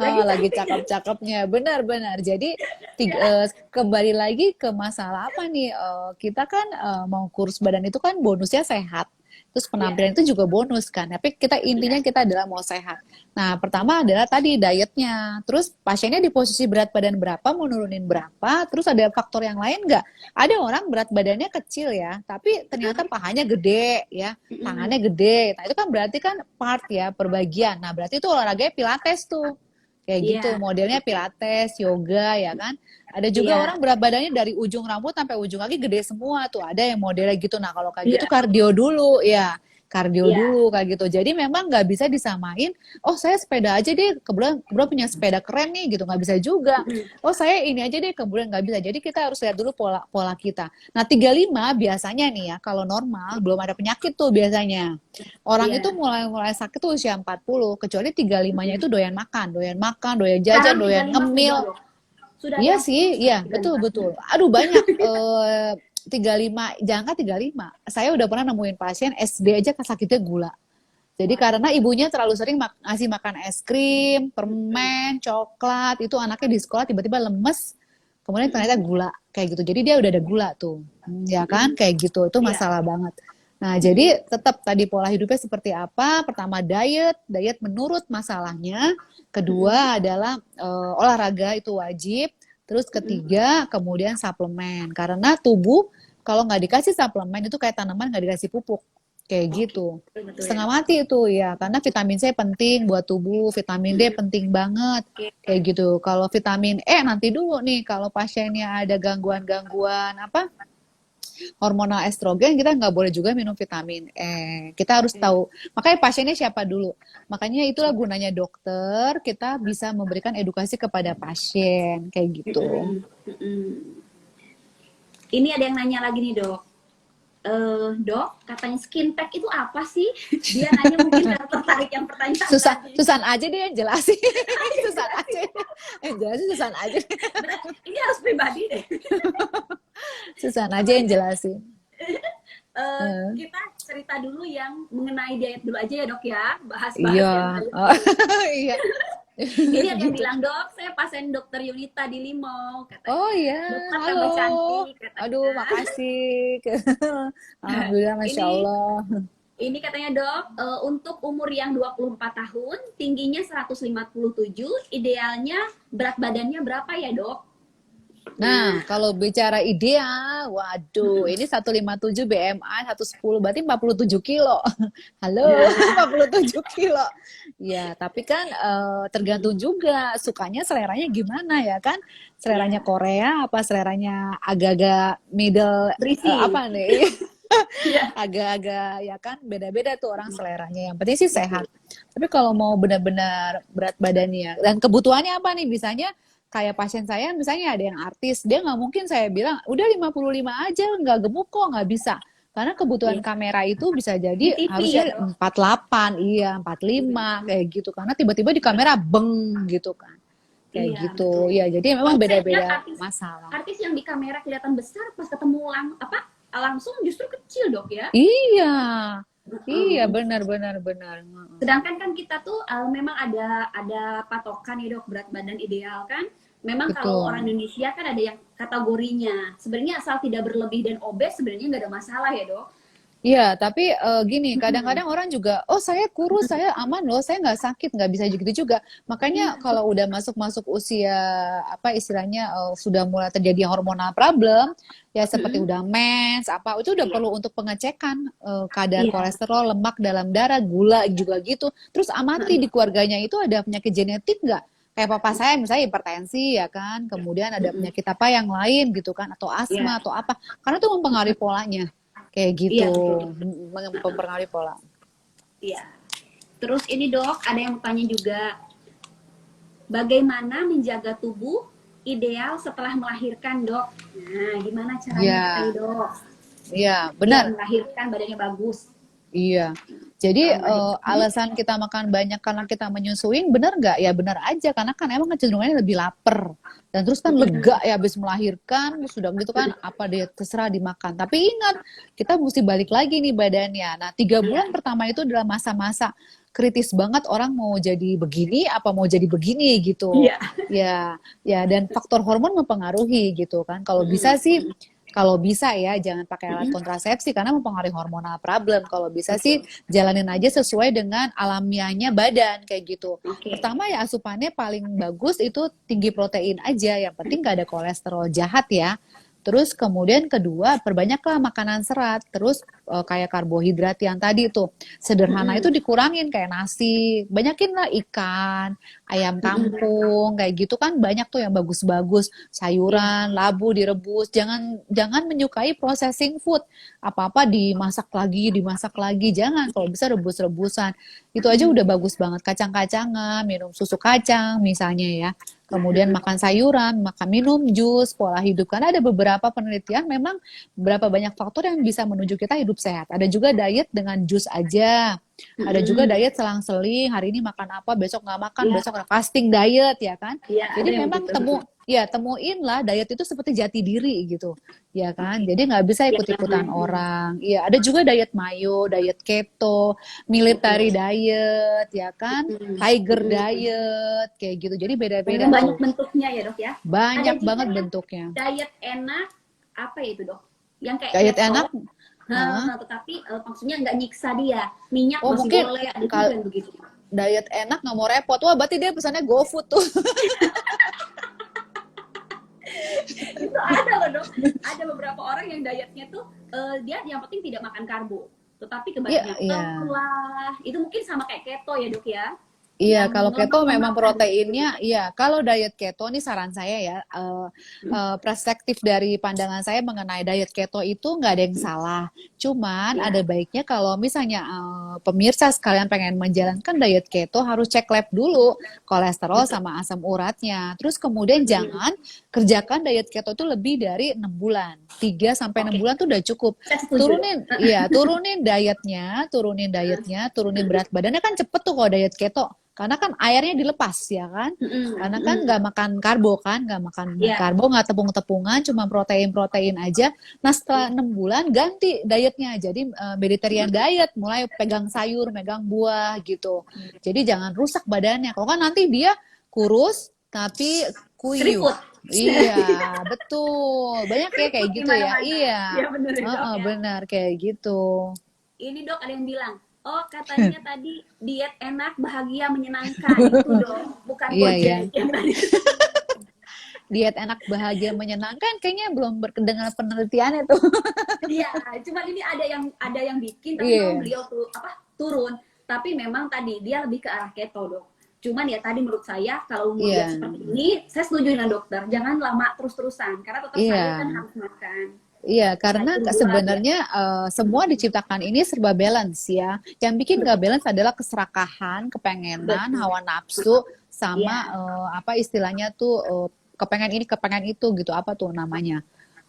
lagi lagi cantik. cakep-cakepnya, benar-benar. Jadi Ya, kembali lagi ke masalah apa nih? Kita kan mau kurus badan itu kan bonusnya sehat. Terus ya, penampilan itu juga bonus kan. Tapi kita intinya ya. kita adalah mau sehat. Nah, pertama adalah tadi dietnya. Terus pasiennya di posisi berat badan berapa, mau nurunin berapa. Terus ada faktor yang lain nggak? Ada orang berat badannya kecil ya, tapi ternyata pahanya gede ya, tangannya gede. Nah, itu kan berarti kan part ya, perbagian. Nah, berarti itu olahraganya pilates tuh. Kayak gitu, Iya, modelnya pilates, yoga ya kan. Ada juga iya, orang berat badannya dari ujung rambut sampai ujung kaki gede semua tuh. Ada yang modelnya gitu. Nah, kalau kayak gitu iya, kardio dulu ya. Kardio iya. dulu kayak gitu. Jadi memang nggak bisa disamain, oh saya sepeda aja deh, kebetulan punya sepeda keren nih gitu. Nggak bisa juga. Mm-mm. Oh saya ini aja deh, kemudian nggak bisa. Jadi kita harus lihat dulu pola pola kita. Nah 35 biasanya nih ya, kalau normal belum ada penyakit tuh biasanya. Orang itu Iya. mulai sakit tuh usia 40, kecuali 35-nya Mm-mm. itu doyan makan, doyan jajan, Sekarang doyan 35 sudah, ngemil. Dok. Sudah ada Iya yang sih, 40 sekarang iya, betul 35. betul. Aduh banyak 35, jangan 35. Saya udah pernah nemuin pasien SD aja sakitnya gula. Jadi karena Waduh. ibunya terlalu sering ngasih makan es krim, permen, coklat, itu anaknya di sekolah tiba-tiba lemes, kemudian ternyata Mm-mm. gula kayak gitu. Jadi dia udah ada gula tuh, ya kan? Mm-mm. Kayak gitu, itu Iya. masalah banget. Nah, Mm-mm. jadi tetap tadi pola hidupnya seperti apa? Pertama diet menurut masalahnya. Mm-mm. Kedua adalah olahraga itu wajib. Terus Mm-mm. ketiga, kemudian suplemen. Karena tubuh kalau nggak dikasih suplemen itu kayak tanaman nggak dikasih pupuk. Kayak Oke, gitu. betul ya, Setengah Dok. mati itu ya, karena vitamin C penting buat tubuh, vitamin D Mm-mm. penting banget. Oke. Kayak gitu. Kalau vitamin E nanti dulu nih, kalau pasiennya ada gangguan-gangguan apa hormonal estrogen, kita nggak boleh juga minum vitamin E. Kita harus Oke. tahu. Makanya pasiennya siapa dulu. Makanya itulah gunanya dokter, kita bisa memberikan edukasi kepada pasien. Kayak gitu. Mm-mm. Mm-mm. Ini ada yang nanya lagi nih, Dok. Dok, katanya skin tag itu apa sih? Dia nanya mungkin karena tertarik yang pertanyaan tadi. Susan aja deh yang jelasin. Susan aja. Yang jelasin Susan aja. Benar, ini harus pribadi deh. Susan aja Coba yang jelasin. kita cerita dulu yang mengenai diet dulu aja ya, Dok ya. Bahas-bahas Iya. yang diet Oh, dulu. iya. Ini ada yang Gitu. bilang, Dok, saya pasien dokter Yunita di Limau, Oh katanya. iya, Dokter tambah halo. cantik, Aduh, katanya. makasih. Alhamdulillah, Masya Ini Allah. Ini katanya, Dok, untuk umur yang 24 tahun, tingginya 157, idealnya berat badannya berapa ya, Dok? Nah, Nah, kalau bicara ideal, waduh, ini 157 BMI 110, berarti 47 kilo. Halo, nah, 47 kilo. Ya, tapi kan tergantung juga sukanya seleranya gimana ya kan? Seleranya ya, Korea apa seleranya agak-agak middle berisi. apa nih? Ya, Agak-agak ya kan beda-beda tuh orang seleranya. Yang penting sih sehat. Tapi kalau mau benar-benar berat badannya dan kebutuhannya apa nih? Misalnya kayak pasien saya misalnya ada yang artis, dia nggak mungkin saya bilang udah 55 aja nggak gemuk kok nggak bisa. Karena kebutuhan ya. kamera itu bisa Di jadi TV ya, harusnya Dok? 48, iya 45 kayak gitu. Karena tiba-tiba di kamera beng gitu kan. Kayak Iya, gitu. betul. Ya, jadi memang Kalau saya lihat beda-beda artis masalah. artis yang di kamera kelihatan besar, pas ketemu langsung justru kecil, Dok ya. Iya. Iya, Heeh. benar benar benar. Sedangkan kan kita tuh memang ada patokan ya, Dok, berat badan ideal kan. Memang kalau orang Betul. Indonesia kan ada yang kategorinya. Sebenarnya asal tidak berlebih dan obes sebenarnya nggak ada masalah ya, Dok. Iya, tapi gini, Mm-mm. kadang-kadang orang juga, oh saya kurus, saya aman loh, saya nggak sakit, nggak bisa gitu juga. Makanya Iya, kalau udah masuk-masuk usia, apa istilahnya, sudah mulai terjadi hormonal problem, ya seperti mm-mm. udah mens, apa, itu udah Iya, perlu untuk pengecekan kadar iya, kolesterol, lemak dalam darah, gula juga gitu. Terus amati di keluarganya itu ada penyakit genetik nggak? Kayak papa saya misalnya hipertensi ya kan, kemudian ada mm-mm. penyakit apa yang lain gitu kan, atau asma Iya, atau apa. Karena itu mempengaruhi polanya. Kayak iya gitu, betul. mempengaruhi pola. Iya. Terus ini, Dok, ada yang tanya juga, bagaimana menjaga tubuh ideal setelah melahirkan, Dok? Nah, gimana caranya katanya, Iya, Dok? iya, Biar benar. melahirkan badannya bagus Iya. Jadi setelah melahirkan. alasan kita makan banyak karena kita menyusuin, benar nggak? Ya benar aja, karena kan emang kecenderungannya lebih lapar. Dan terus kan lega ya habis melahirkan, sudah gitu kan apa dia terserah dimakan. Tapi ingat, kita mesti balik lagi nih badannya. Nah, 3 bulan Iya, pertama itu adalah masa-masa kritis banget orang mau jadi begini apa mau jadi begini gitu. iya. Ya, ya dan faktor hormon mempengaruhi gitu kan. Kalau bisa ya jangan pakai alat kontrasepsi karena mempengaruhi hormonal problem. Kalau bisa sih Betul. jalanin aja sesuai dengan alamiahnya badan kayak gitu. Oke. Pertama ya asupannya paling bagus itu tinggi protein aja. Yang penting nggak ada kolesterol jahat ya. Terus kemudian kedua, perbanyaklah makanan serat. Terus kayak karbohidrat yang tadi tuh sederhana itu Mm-mm. dikurangin kayak nasi, banyakin lah ikan, ayam Mm-mm. kampung kayak gitu kan banyak tuh yang bagus-bagus, Iya. sayuran, labu direbus. Jangan jangan menyukai processing food. Apa-apa dimasak lagi, jangan. Kalau bisa rebus-rebusan. Itu aja udah Mm-mm. bagus banget. Kacang-kacangan, minum susu kacang misalnya ya. Kemudian makan sayuran, makan minum jus, pola hidup. Karena ada beberapa penelitian memang berapa banyak faktor yang bisa menuju kita hidup sehat. Ada juga diet dengan jus aja. Ada juga Mm-mm. diet selang-seling, hari ini makan apa, besok nggak makan, Iya, besok nggak fasting diet ya kan. iya ada Jadi yang memang begitu. temuinlah diet itu seperti jati diri gitu, ya kan. Jadi nggak bisa Iya, ikut-ikutan mm-mm. orang. Iya, ada juga diet mayo, diet keto, military Betul. diet, ya kan, Mm-mm. tiger Mm-mm. diet, kayak gitu. Jadi Memang beda-beda banyak tuh, bentuknya ya dok ya. Ada banyak juga banget yang bentuknya. diet enak, apa ya itu dok? Yang kayak Diet keto, enak, hah? tetapi maksudnya nggak nyiksa dia. Minyak Oh masih mungkin boleh, ada juga kalau yang begitu. diet enak nggak mau repot, wah berarti dia pesannya GoFood tuh. Itu ada loh dok. Ada beberapa orang yang dietnya tuh dia yang penting tidak makan karbo. Tetapi Iya, kebanyakan iya. telur lah. Itu mungkin sama kayak keto ya dok ya. Iya, Yang kalau keto memang lemak-lemak gitu. proteinnya, iya. Kalau diet keto ini saran saya ya, perspektif dari pandangan saya mengenai diet keto itu nggak ada yang salah. Cuman Ya. ada baiknya kalau misalnya pemirsa sekalian pengen menjalankan diet keto harus cek lab dulu kolesterol Betul. sama asam uratnya. Terus kemudian Mm-mm. jangan kerjakan diet keto itu lebih dari 6 bulan. 3 sampai 6 Oke, bulan tuh udah cukup. saya setuju dok. Turunin, iya, turunin dietnya, turunin berat badannya kan cepet tuh kalau diet keto. Karena kan airnya dilepas ya kan. Mm-mm. Karena kan Mm-mm. nggak makan karbo kan, nggak makan Ya. karbo, nggak tepung-tepungan, cuma protein-protein aja. Nah setelah 6 bulan ganti dietnya, jadi Mediterranean diet, mulai pegang sayur, pegang buah gitu. Jadi jangan rusak badannya. Kalau kan nanti dia kurus tapi kuyuh. Keriput. Iya, betul. Banyak ya kayak Keriput di gitu ya. mana-mana. Iya, Ya bener ya dok ya. benar kayak gitu. Ini dok ada yang bilang, oh katanya tadi diet enak, bahagia, menyenangkan. Itu dok, bukan Iya ya. Gojek yang tadi. Diet enak, bahagia, menyenangkan kayaknya belum berkedengar penelitiannya tuh. Iya, cuman ini ada yang bikin, tapi memang Iya, beliau tuh apa turun. Tapi memang tadi dia lebih ke arah keto dok. Cuman ya tadi menurut saya kalau mau diet iya, seperti ini, saya setuju dengan dokter. Jangan lama terus-terusan, karena tetap sayur kan iya. harus makan. Iya, karena Sayur buah ya. sebenarnya semua diciptakan ini serba balance ya. Yang bikin nggak Betul, balance adalah keserakahan, kepengenan, betul. hawa nafsu, sama Iya. apa istilahnya tuh kepengen ini, kepengen itu gitu. Apa tuh namanya?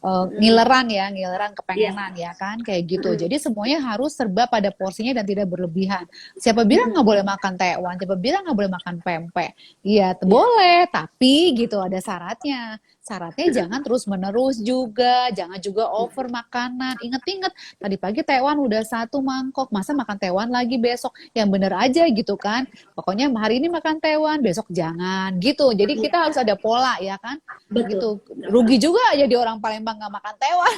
Mm-mm. Ngileran Iya. kepengenan ya kan, kayak gitu. Mm-mm. Jadi semuanya harus serba pada porsinya dan tidak berlebihan. Siapa bilang nggak Mm-mm. boleh makan tekwan? Siapa bilang nggak boleh makan pempek? Iya, Iya. boleh, tapi gitu ada syaratnya. Syaratnya jangan terus-menerus juga, jangan juga over makanan. Ingat-ingat, tadi pagi tekwan udah 1 mangkok, masa makan tekwan lagi besok? Yang bener aja gitu kan. Pokoknya hari ini makan tekwan, besok jangan gitu. Jadi Iya. kita harus ada pola ya kan Betul. gitu. Rugi juga jadi orang Palembang nggak makan tewan,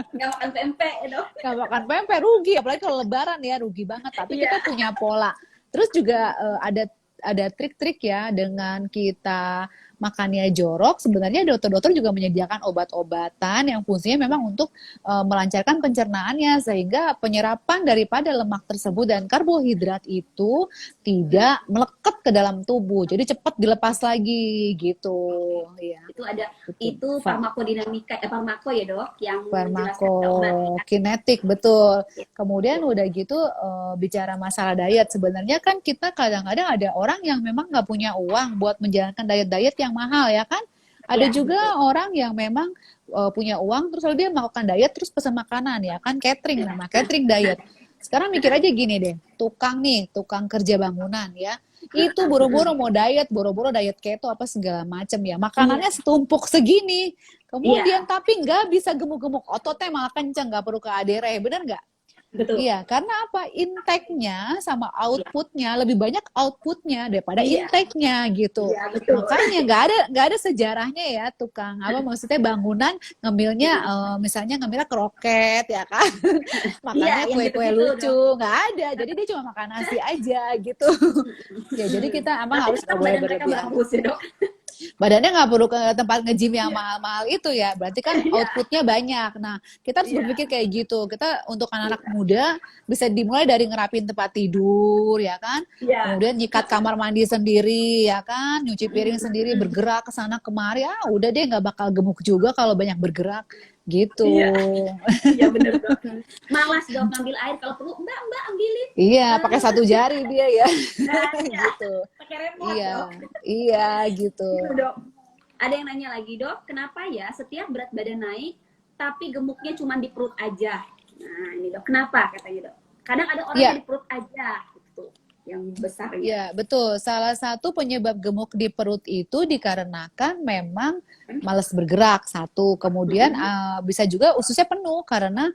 Nggak makan pempek ya dok. nggak makan pempek, rugi. Apalagi kalau Lebaran ya rugi banget. Tapi Iya. kita punya pola. Terus juga ada trik-trik ya dengan kita makannya jorok. Sebenarnya dokter-dokter juga menyediakan obat-obatan yang fungsinya memang untuk melancarkan pencernaannya sehingga penyerapan daripada lemak tersebut dan karbohidrat itu tidak melekat ke dalam tubuh. Jadi cepat dilepas lagi gitu. Ya, Itu ada betul. itu farmakodinamika farmako ya dok yang menjelaskan ada obatnya. Farmakokinetik, betul. Kemudian udah gitu bicara masalah diet, sebenarnya kan kita kadang-kadang ada orang yang memang nggak punya uang buat menjalankan diet-diet yang mahal ya kan. Ada Ya juga betul. orang yang memang punya uang terus lalu dia melakukan diet terus pesan makanan ya kan, catering, Ya. nama catering diet. Sekarang mikir aja gini deh, tukang kerja bangunan ya, itu boro-boro mau diet, boro-boro diet keto apa segala macam ya, Iya. makanannya setumpuk segini, Iya. kemudian tapi nggak bisa gemuk-gemuk, ototnya malah kenceng, nggak perlu ke ADR, bener nggak? Betul. Iya, karena apa? Intake-nya sama Iya. output-nya lebih banyak output-nya daripada Iya. intake-nya gitu. Iya betul. Makanya nggak ada sejarahnya ya tukang apa maksudnya bangunan ngemilnya misalnya ngemilnya kroket ya kan, Iya makannya yang kue-kue gitu-gitu lucu, dok. nggak ada. Jadi dia cuma makan nasi aja gitu. Ya jadi kita emang Tapi harus tetap nggak boleh badan mereka berlebihan. bagus ya dok. badannya nggak perlu ke tempat nge-gym yang mahal-mahal itu ya. Berarti kan Iya, outputnya banyak. Nah, kita harus iya, berpikir kayak gitu. Kita untuk anak-anak iya, muda bisa dimulai dari ngerapin tempat tidur, ya kan? iya. Kemudian nyikat kamar mandi sendiri, ya kan? Nyuci piring sendiri, Mm-mm. bergerak ke sana kemari. Ah, udah deh nggak bakal gemuk juga kalau banyak bergerak. Gitu. Iya, iya bener dok. Malas dok ngambil air kalau perlu mbak ambilin. Iya, pakai Eh, satu jari dia ya. nah, iya, Gitu. pakai remote Iya, dok. iya gitu. Gitu dok. Ada yang nanya lagi dok, kenapa ya setiap berat badan naik tapi gemuknya cuma di perut aja? Nah ini dok, kenapa katanya dok? Kadang ada orang yang Iya, di perut aja gitu, yang besarnya. iya, betul. Salah satu penyebab gemuk di perut itu dikarenakan memang malas bergerak, satu. Kemudian Mm-mm. bisa juga ususnya penuh karena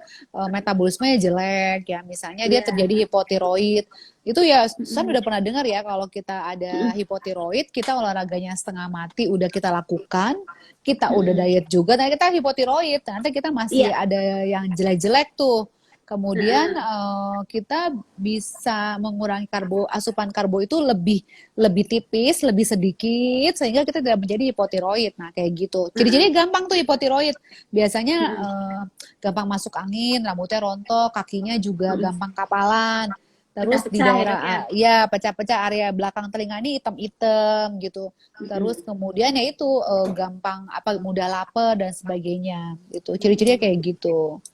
metabolismenya jelek ya. Misalnya dia Iya. terjadi hipotiroid. Itu ya, Susan Mm-mm. udah pernah dengar ya kalau kita ada hipotiroid, kita olahraganya setengah mati udah kita lakukan, kita udah Mm-mm. diet juga, tapi kita hipotiroid. Ternyata kita masih Iya. ada yang jelek-jelek tuh. Kemudian Heeh. kita bisa mengurangi asupan karbo itu lebih lebih tipis, lebih sedikit sehingga kita tidak menjadi hipotiroid. Nah, kayak gitu. Heeh. Ciri-cirinya gampang tuh hipotiroid. Biasanya Mm-mm. gampang masuk angin, rambutnya rontok, kakinya juga Mm-mm. gampang kapalan. Terus di Pecah-pecah ya dok ya. daerah ya pecah-pecah area belakang telinga ini hitam-hitam gitu. Mm-mm. Terus kemudian ya itu gampang apa mudah lapar dan sebagainya gitu. Ciri-cirinya Mm. kayak gitu.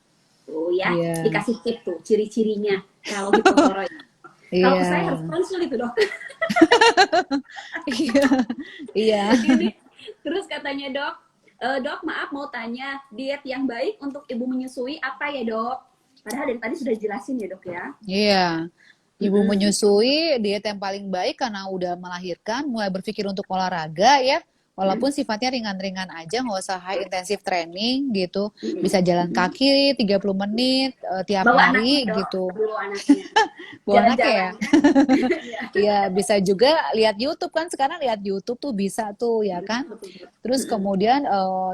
Tuh ya, Iya. dikasih tip tuh ciri-cirinya kalau hipotoroid. Kalau ke saya harus Iya. konsul itu dok. Iya. Iya. Ini terus katanya dok, dok maaf mau tanya diet yang baik untuk ibu menyusui apa ya dok? Padahal dari tadi sudah jelasin ya dok ya. Iya. Ibu Mm-mm. menyusui diet yang paling baik karena udah melahirkan, mulai berpikir untuk olahraga ya. Walaupun sifatnya ringan-ringan aja, nggak usah high intensive training gitu. Mm-mm. Bisa jalan Mm-mm. kaki 30 menit tiap Bawa anaknya hari dok, gitu. dulu anaknya. Bawa anaknya Jalan-jalan ya. ya. Iya. Iya, bisa juga lihat YouTube kan. Sekarang lihat YouTube tuh bisa tuh ya kan. Betul, betul. Terus Mm-mm. kemudian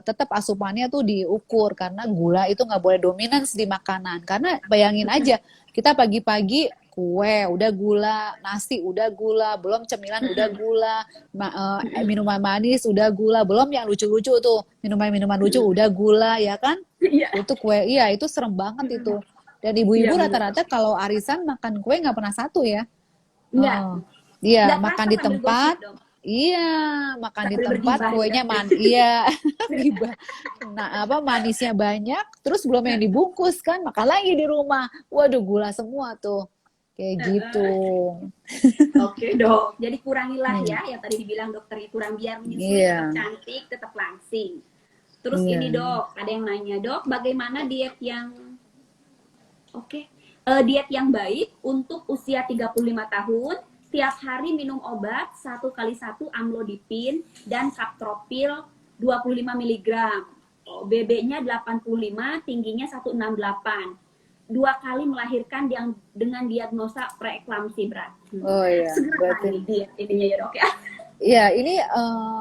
tetap asupannya tuh diukur karena gula itu nggak boleh dominan di makanan. Karena bayangin aja kita pagi-pagi kue udah gula, nasi udah gula, belum cemilan udah gula, minuman manis udah gula, belum yang lucu-lucu tuh minuman-minuman lucu Mm-mm. udah gula ya kan? Iya. Itu kue, iya itu serem banget itu. Dan Iya ibu-ibu benar dok. rata-rata kalau arisan makan kue nggak pernah satu ya. Enggak, Oh, iya, nggak makan kerasa di sambil gosip tempat. dong. Iya, makan di Sambil tempat bergibah ya. kuenya iya, gibah. Nah, apa manisnya banyak, terus belum yang dibungkus kan, makan lagi di rumah. Waduh, gula semua tuh. Kayak gitu. Oke dok, jadi kurangilah Hmm, ya yang tadi dibilang dokternya kurang biar menyusui tetap iya, cantik, tetap langsing. Terus iya. ini dok, ada yang nanya dok, bagaimana diet yang diet yang baik untuk usia 35 tahun, tiap hari minum obat 1 kali 1 amlodipin dan kaptropil 25 mg. BB-nya 85, tingginya 168. 2 kali melahirkan yang dengan diagnosa preeklamsi berat. Oh iya, Segera berarti. nih diet ininya ya dok ya. Ya, ini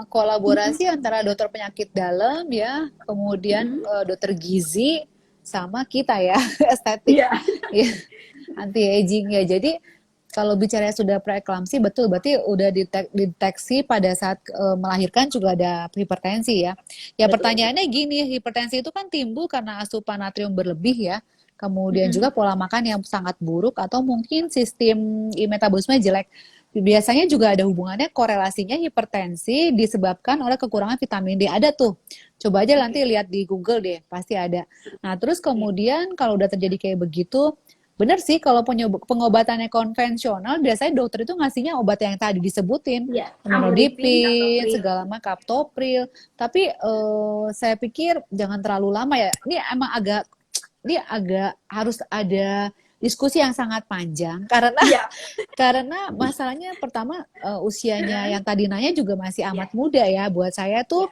kolaborasi antara dokter penyakit dalam ya, kemudian Mm-mm. dokter gizi sama kita ya, estetik. Iya. Ya, anti aging ya. Jadi kalau bicara sudah preeklamsi betul berarti udah deteksi pada saat melahirkan juga ada hipertensi ya. Ya Betul, betul. pertanyaannya gini, hipertensi itu kan timbul karena asupan natrium berlebih ya. Kemudian Mm-mm. juga pola makan yang sangat buruk atau mungkin sistem metabolisme jelek. Biasanya juga ada hubungannya korelasinya hipertensi disebabkan oleh kekurangan vitamin D. Ada tuh. Coba aja nanti Oke. lihat di Google deh, pasti ada. Nah, terus kemudian kalau udah terjadi kayak begitu, benar sih kalau pengobatannya konvensional, biasanya dokter itu ngasihnya obat yang tadi disebutin, Iya, amlodipin, amlodipin, kaptopril. segala macam, kaptopril. Tapi saya pikir jangan terlalu lama ya. Ini agak harus ada diskusi yang sangat panjang karena Iya. karena masalahnya pertama usianya yang tadi nanya juga masih Iya. amat muda ya. Buat saya tuh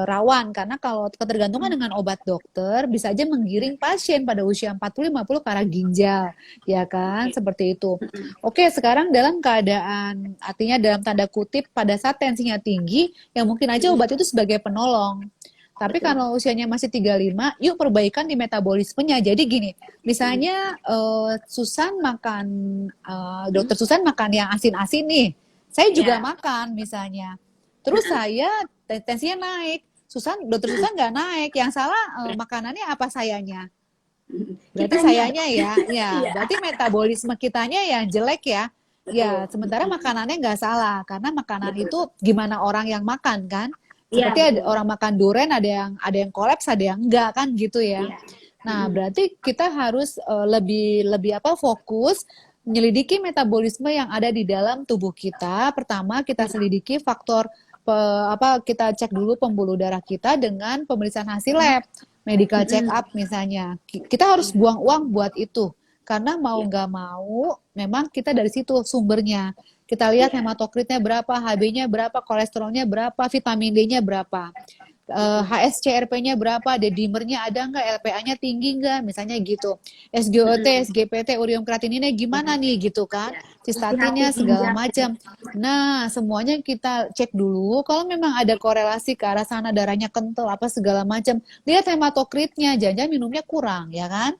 rawan karena kalau ketergantungan dengan obat dokter bisa aja menggiring pasien pada usia 40-50 ke arah ginjal, ya kan? Oke. Seperti itu. Mm-mm. Oke, sekarang dalam keadaan artinya dalam tanda kutip pada saat tensinya tinggi, yang mungkin aja Mm-mm. obat itu sebagai penolong. Tapi Betul. kalau usianya masih 35, yuk perbaikan di metabolismenya. Jadi gini, misalnya dokter Susan makan yang asin-asin nih. Saya juga Iya. makan misalnya. Terus saya tensinya naik. Dokter Susan nggak naik. Yang salah makanannya apa sayanya? Berarti Kitanya sayanya ya, ya iya. berarti metabolisme kitanya yang jelek ya. Ya, Betul. sementara makanannya nggak salah, karena makanan itu gimana orang yang makan kan. Iya, Seperti ada betul. orang makan durian, ada yang kolaps, ada yang enggak kan gitu ya. Iya. Nah, berarti kita harus lebih lebih apa fokus menyelidiki metabolisme yang ada di dalam tubuh kita. Pertama, kita selidiki faktor kita cek dulu pembuluh darah kita dengan pemeriksaan hasil lab, medical check up misalnya. Kita harus buang uang buat itu. Karena mau nggak mau, memang kita dari situ sumbernya. Kita lihat Iya. hematokritnya berapa, HB-nya berapa, kolesterolnya berapa, vitamin D-nya berapa, HSCRP-nya berapa, D-dimernya ada nggak, LPA-nya tinggi nggak, misalnya gitu. SGOT, SGPT, urium kreatininnya gimana nih gitu kan, Iya. Mesti hati sistatinnya segala ginjal. macam. Nah, semuanya kita cek dulu. Kalau memang ada korelasi ke arah sana, darahnya kental apa segala macam, lihat hematokritnya, jangan-jangan minumnya kurang ya kan.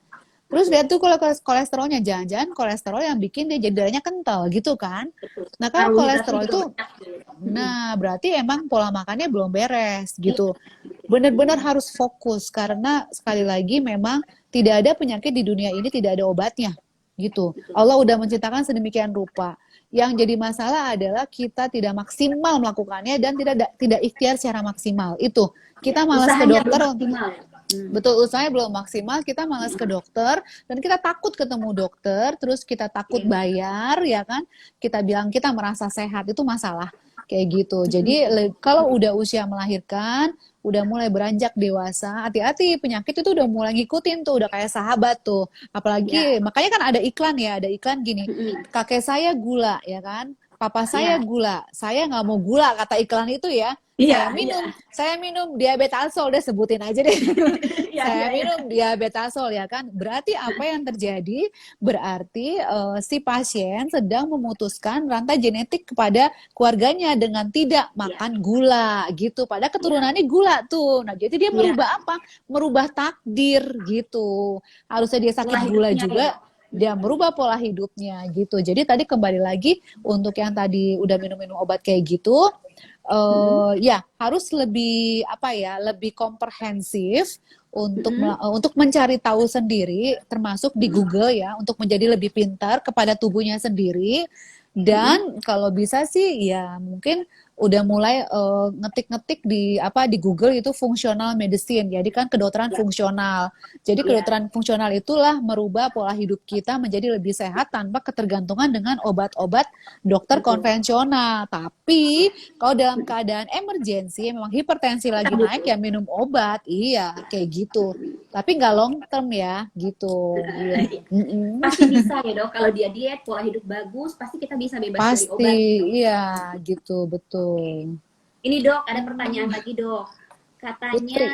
Terus lihat tuh kalau kolesterolnya, jangan-jangan kolesterol yang bikin dia jadi darahnya kental gitu kan. Betul. Nah kalau Karbohidratnya kolesterol juga itu, banyak gitu. nah berarti emang pola makannya belum beres gitu. Benar-benar harus fokus karena sekali lagi memang tidak ada penyakit di dunia ini tidak ada obatnya gitu. Allah udah menciptakan sedemikian rupa. Yang jadi masalah adalah kita tidak maksimal melakukannya dan tidak ikhtiar secara maksimal. Itu Ya, kita malas ke usahanya belum dokter. maksimal ya. Betul, usahanya belum maksimal, kita malas ke dokter, dan kita takut ketemu dokter, terus kita takut bayar, ya kan? Kita bilang kita merasa sehat, itu masalah. Kayak gitu. Jadi, kalau udah usia melahirkan, udah mulai beranjak dewasa, hati-hati, penyakit itu udah mulai ngikutin tuh, udah kayak sahabat tuh. Ya. Apalagi, makanya kan ada iklan gini, kakek saya gula, ya kan? Papa saya Ya. gula, saya nggak mau gula, kata iklan itu ya. Iya, iya. Saya minum diabetasol, udah sebutin aja deh. Iya, iya, Saya iya. minum diabetasol ya kan. Berarti apa yang terjadi? Berarti si pasien sedang memutuskan rantai genetik kepada keluarganya dengan tidak Iya. makan gula gitu. Padahal Iya. keturunannya gula tuh. Nah, jadi dia Iya. merubah apa? Merubah takdir gitu. Harusnya dia Pola sakit gula hidupnya ya. juga, dia merubah pola hidupnya gitu. Jadi tadi kembali lagi untuk yang tadi udah minum-minum obat kayak gitu, ya harus lebih apa ya, lebih komprehensif untuk mencari tahu sendiri, termasuk di Google ya, untuk menjadi lebih pintar kepada tubuhnya sendiri. Dan kalau bisa sih ya mungkin udah mulai ngetik-ngetik di Google itu functional medicine. Jadi kan kedokteran fungsional. Jadi Iya. kedokteran fungsional itulah merubah pola hidup kita menjadi lebih sehat tanpa ketergantungan dengan obat-obat dokter konvensional. Tapi kalau dalam keadaan emergensi, memang hipertensi lagi naik ya minum obat, iya kayak gitu. Tapi nggak long term ya, gitu. Iya. Pasti bisa ya dok, kalau dia diet, pola hidup bagus, pasti kita bisa bebas dari Pasti, obat. iya gitu, betul. Ini dok, ada pertanyaan lagi dok. Putri. Katanya,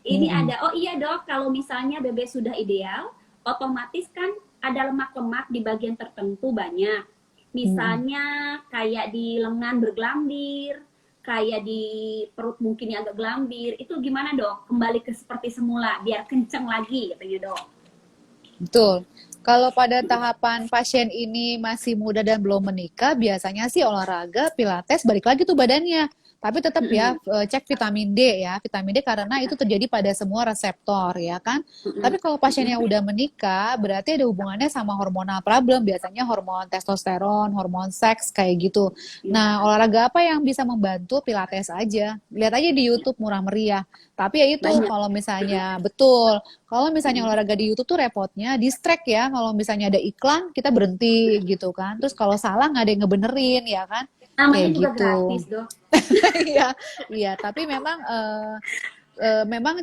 ini ada, oh iya dok, kalau misalnya BB sudah ideal, otomatis kan ada lemak-lemak di bagian tertentu banyak. Misalnya kayak di lengan bergelambir, kayak di perut mungkin yang agak gelambir. Itu gimana dok? Kembali ke seperti semula, biar kenceng lagi katanya dok. Betul. Kalau pada tahapan pasien ini masih muda dan belum menikah, biasanya sih olahraga, pilates, balik lagi tuh badannya. Tapi tetap ya cek vitamin D ya, vitamin D karena itu terjadi pada semua reseptor ya kan. Tapi kalau pasien yang udah menikah, berarti ada hubungannya sama hormonal problem, biasanya hormon testosteron, hormon seks kayak gitu. Nah, olahraga apa yang bisa membantu? Pilates aja. Lihat aja di YouTube murah meriah. Tapi ya itu Banyak. kalau misalnya betul, kalau misalnya olahraga di YouTube tuh repotnya distract ya. Kalau misalnya ada iklan kita berhenti gitu kan. Terus kalau salah nggak ada yang ngebenerin ya kan. Namanya Kayak juga gitu. gratis dok. Iya, iya. Tapi memang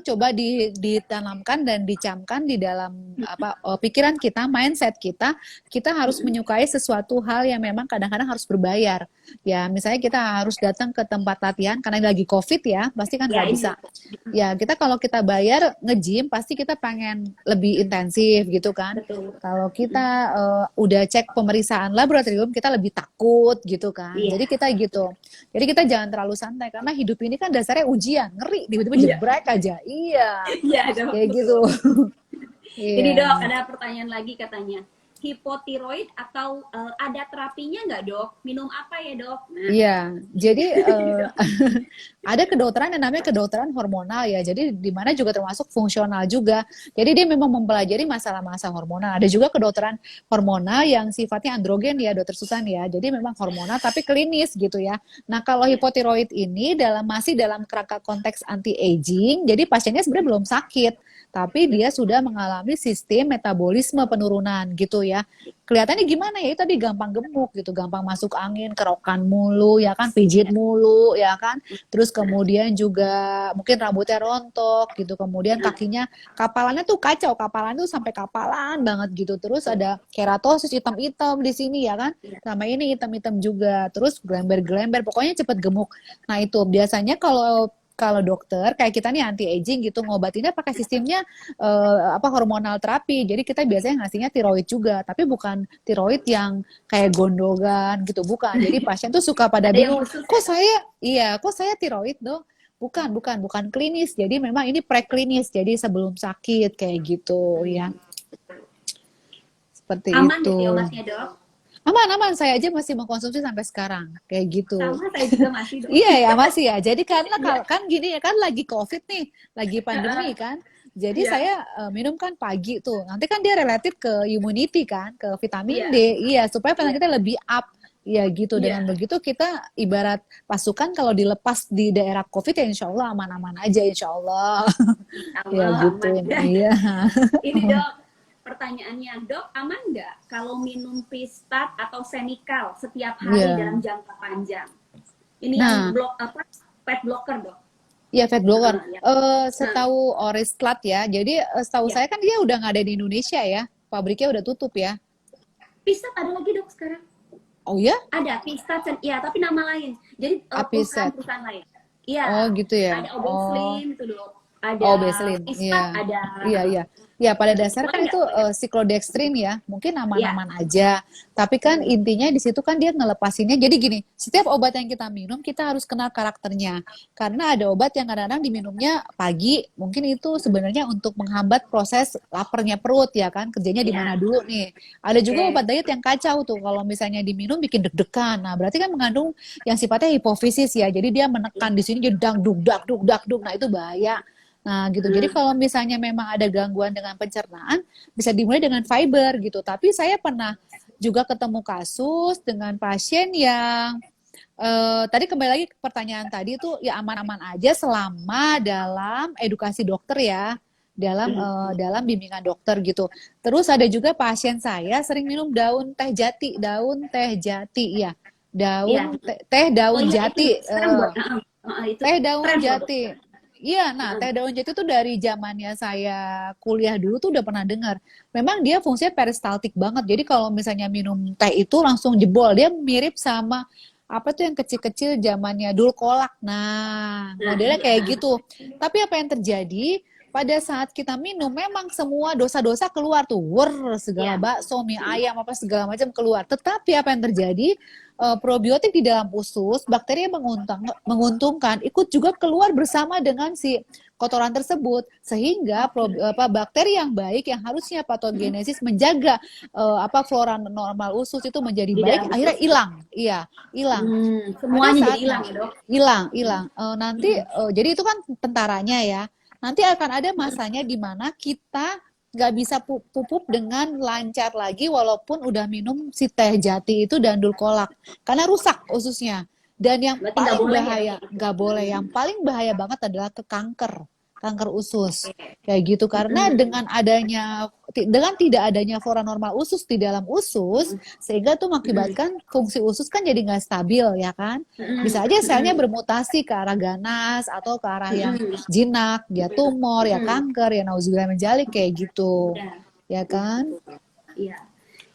coba ditanamkan dan dicamkan di dalam pikiran kita, mindset kita, kita harus menyukai sesuatu hal yang memang kadang-kadang harus berbayar. Ya, misalnya kita harus datang ke tempat latihan karena lagi COVID ya, pasti kan nggak bisa. Ya, kita kalau kita bayar nge-gym, pasti kita pengen lebih intensif gitu kan. Betul. Kalau kita udah cek pemeriksaan laboratorium, kita lebih takut gitu kan. Iya. Jadi kita gitu. Jadi kita jangan terlalu santai karena hidup ini kan dasarnya ujian, ngeri, tiba-tiba jebrek aja. Iya. Iya dok. Kayak gitu. Ini Iya. dok, ada pertanyaan lagi katanya. hipotiroid atau ada terapinya nggak dok? Minum apa ya dok? Nah, Iya, jadi ada kedokteran yang namanya kedokteran hormonal ya. Jadi di mana juga termasuk fungsional juga. Jadi dia memang mempelajari masalah-masalah hormonal. Ada juga kedokteran hormonal yang sifatnya androgen ya, Dokter Susan ya. Jadi memang hormonal tapi klinis gitu ya. Nah, kalau ya, hipotiroid ini masih dalam kerangka konteks anti aging. Jadi pasiennya sebenarnya belum sakit, tapi dia sudah mengalami sistem metabolisme penurunan gitu ya. Kelihatannya gimana ya, itu tadi gampang gemuk gitu, gampang masuk angin, kerokan mulu ya kan, pijit mulu ya kan, terus kemudian juga mungkin rambutnya rontok gitu, kemudian kakinya, kapalannya tuh kacau, kapalan tuh sampai kapalan banget gitu, terus ada keratosis hitam-hitam di sini ya kan, ya. sama ini hitam-hitam juga, terus gelember-gelember, pokoknya cepet gemuk. Nah itu biasanya kalau kalau dokter kayak kita nih anti aging gitu ngobatinnya pakai sistemnya hormonal terapi. Jadi kita biasanya ngasihnya tiroid juga, tapi bukan tiroid yang kayak gondogan gitu, bukan. Jadi pasien tuh suka pada Ada yang bingung, khusus ya dok? kok saya tiroid dong? Bukan klinis. Jadi memang ini preklinis. Jadi sebelum sakit kayak gitu ya. Seperti Aman itu. gitu ya obatnya dok? Aman, saya aja masih mengkonsumsi sampai sekarang kayak gitu. Sama saya juga masih dok. Iya ya masih ya. Jadi karena Iya. kan gini ya kan lagi COVID nih, lagi pandemi kan. Jadi Iya. saya minum kan pagi tuh. Nanti kan dia related ke immunity kan, ke vitamin Iya. D. Iya, supaya vitamin Iya. kita lebih up. Ya gitu. Dengan Iya. begitu kita ibarat pasukan kalau dilepas di daerah COVID ya insya Allah aman-aman aja insya Allah. Ya Allah gitu. aman. Iya. Ini dok, pertanyaannya dok, aman nggak kalau minum Pistat atau Senikal setiap hari Iya. dalam jangka panjang? Ini Nah, yang fat blocker dok? ya fat blocker. Ya. Setahu Orislat ya. Jadi setahu Ya. saya kan dia udah nggak ada di Indonesia ya. Pabriknya udah tutup ya. Pistat ada lagi dok sekarang? Oh ya? Ada Pistat, ya tapi nama lain. Jadi Apiset. perusahaan lain. Iya. Oh gitu ya. Ada Obeslim itu dok. Ada Oh, Beslin. Pistat, Iya. ada. Iya. Ya, pada dasarnya kan Boleh itu nggak? Boleh. siklodextrin ya. Mungkin Iya. aman-aman aja. Tapi kan intinya di situ kan dia ngelepasinnya. Jadi gini, setiap obat yang kita minum kita harus kenal karakternya. Karena ada obat yang kadang-kadang diminumnya pagi, mungkin itu sebenarnya untuk menghambat proses laparnya perut ya kan. Kerjanya di Iya. mana dulu nih. Ada juga Oke. obat diet yang kacau tuh. Kalau misalnya diminum bikin deg-degan. Nah, berarti kan mengandung yang sifatnya hipofisis ya. Jadi dia menekan di sini jadi dangduk, dakduk, dakduk. Nah, itu bahaya. Nah, gitu. Jadi kalau misalnya memang ada gangguan dengan pencernaan, bisa dimulai dengan fiber gitu. Tapi saya pernah juga ketemu kasus dengan pasien yang tadi kembali lagi ke pertanyaan tadi itu ya aman-aman aja selama dalam edukasi dokter ya, dalam bimbingan dokter gitu. Terus ada juga pasien saya sering minum daun teh jati ya, Iya. daun Iya itu jati, sekarang buat itu teh daun tren loh dok. jati. Iya, nah teh daun jati itu dari zamannya saya kuliah dulu tuh udah pernah dengar. Memang dia fungsinya peristaltik banget. Jadi kalau misalnya minum teh itu langsung jebol. Dia mirip sama apa tuh yang kecil-kecil zamannya dul kolak. Nah, modelnya kayak gitu. Tapi apa yang terjadi? Pada saat kita minum, memang semua dosa-dosa keluar tuh, segala Iya. bakso, mie ayam, apa segala macam keluar. Tetapi apa yang terjadi? Probiotik di dalam usus, bakteri yang menguntungkan ikut juga keluar bersama dengan si kotoran tersebut, sehingga bakteri yang baik yang harusnya patogenesis menjaga flora normal usus itu menjadi Di baik, dalam akhirnya usus. hilang. Iya, hilang. Pada Semuanya jadi saat hilang ya dok. hilang. Nanti jadi itu kan tentaranya ya. Nanti akan ada masanya di mana kita nggak bisa pupuk dengan lancar lagi walaupun udah minum si teh jati itu dan dul kolak karena rusak ususnya. Dan yang Berarti nggak paling boleh ya bahaya, dok? nggak boleh, yang paling bahaya banget adalah ke kanker usus kayak gitu, karena dengan tidak adanya flora normal usus di dalam usus sehingga tuh mengakibatkan fungsi usus kan jadi nggak stabil ya kan, bisa aja selnya bermutasi ke arah ganas atau ke arah yang jinak, dia tumor ya, kanker ya, nauzubillah min dzalik kayak gitu ya kan. Iya.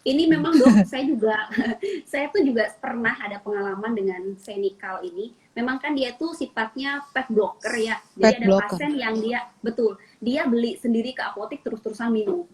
Ini memang dok, saya tuh juga pernah ada pengalaman dengan Senikal ini. Memang kan dia tuh sifatnya fat blocker ya. Jadi ada pasien yang dia beli sendiri ke apotek terus-terusan minum.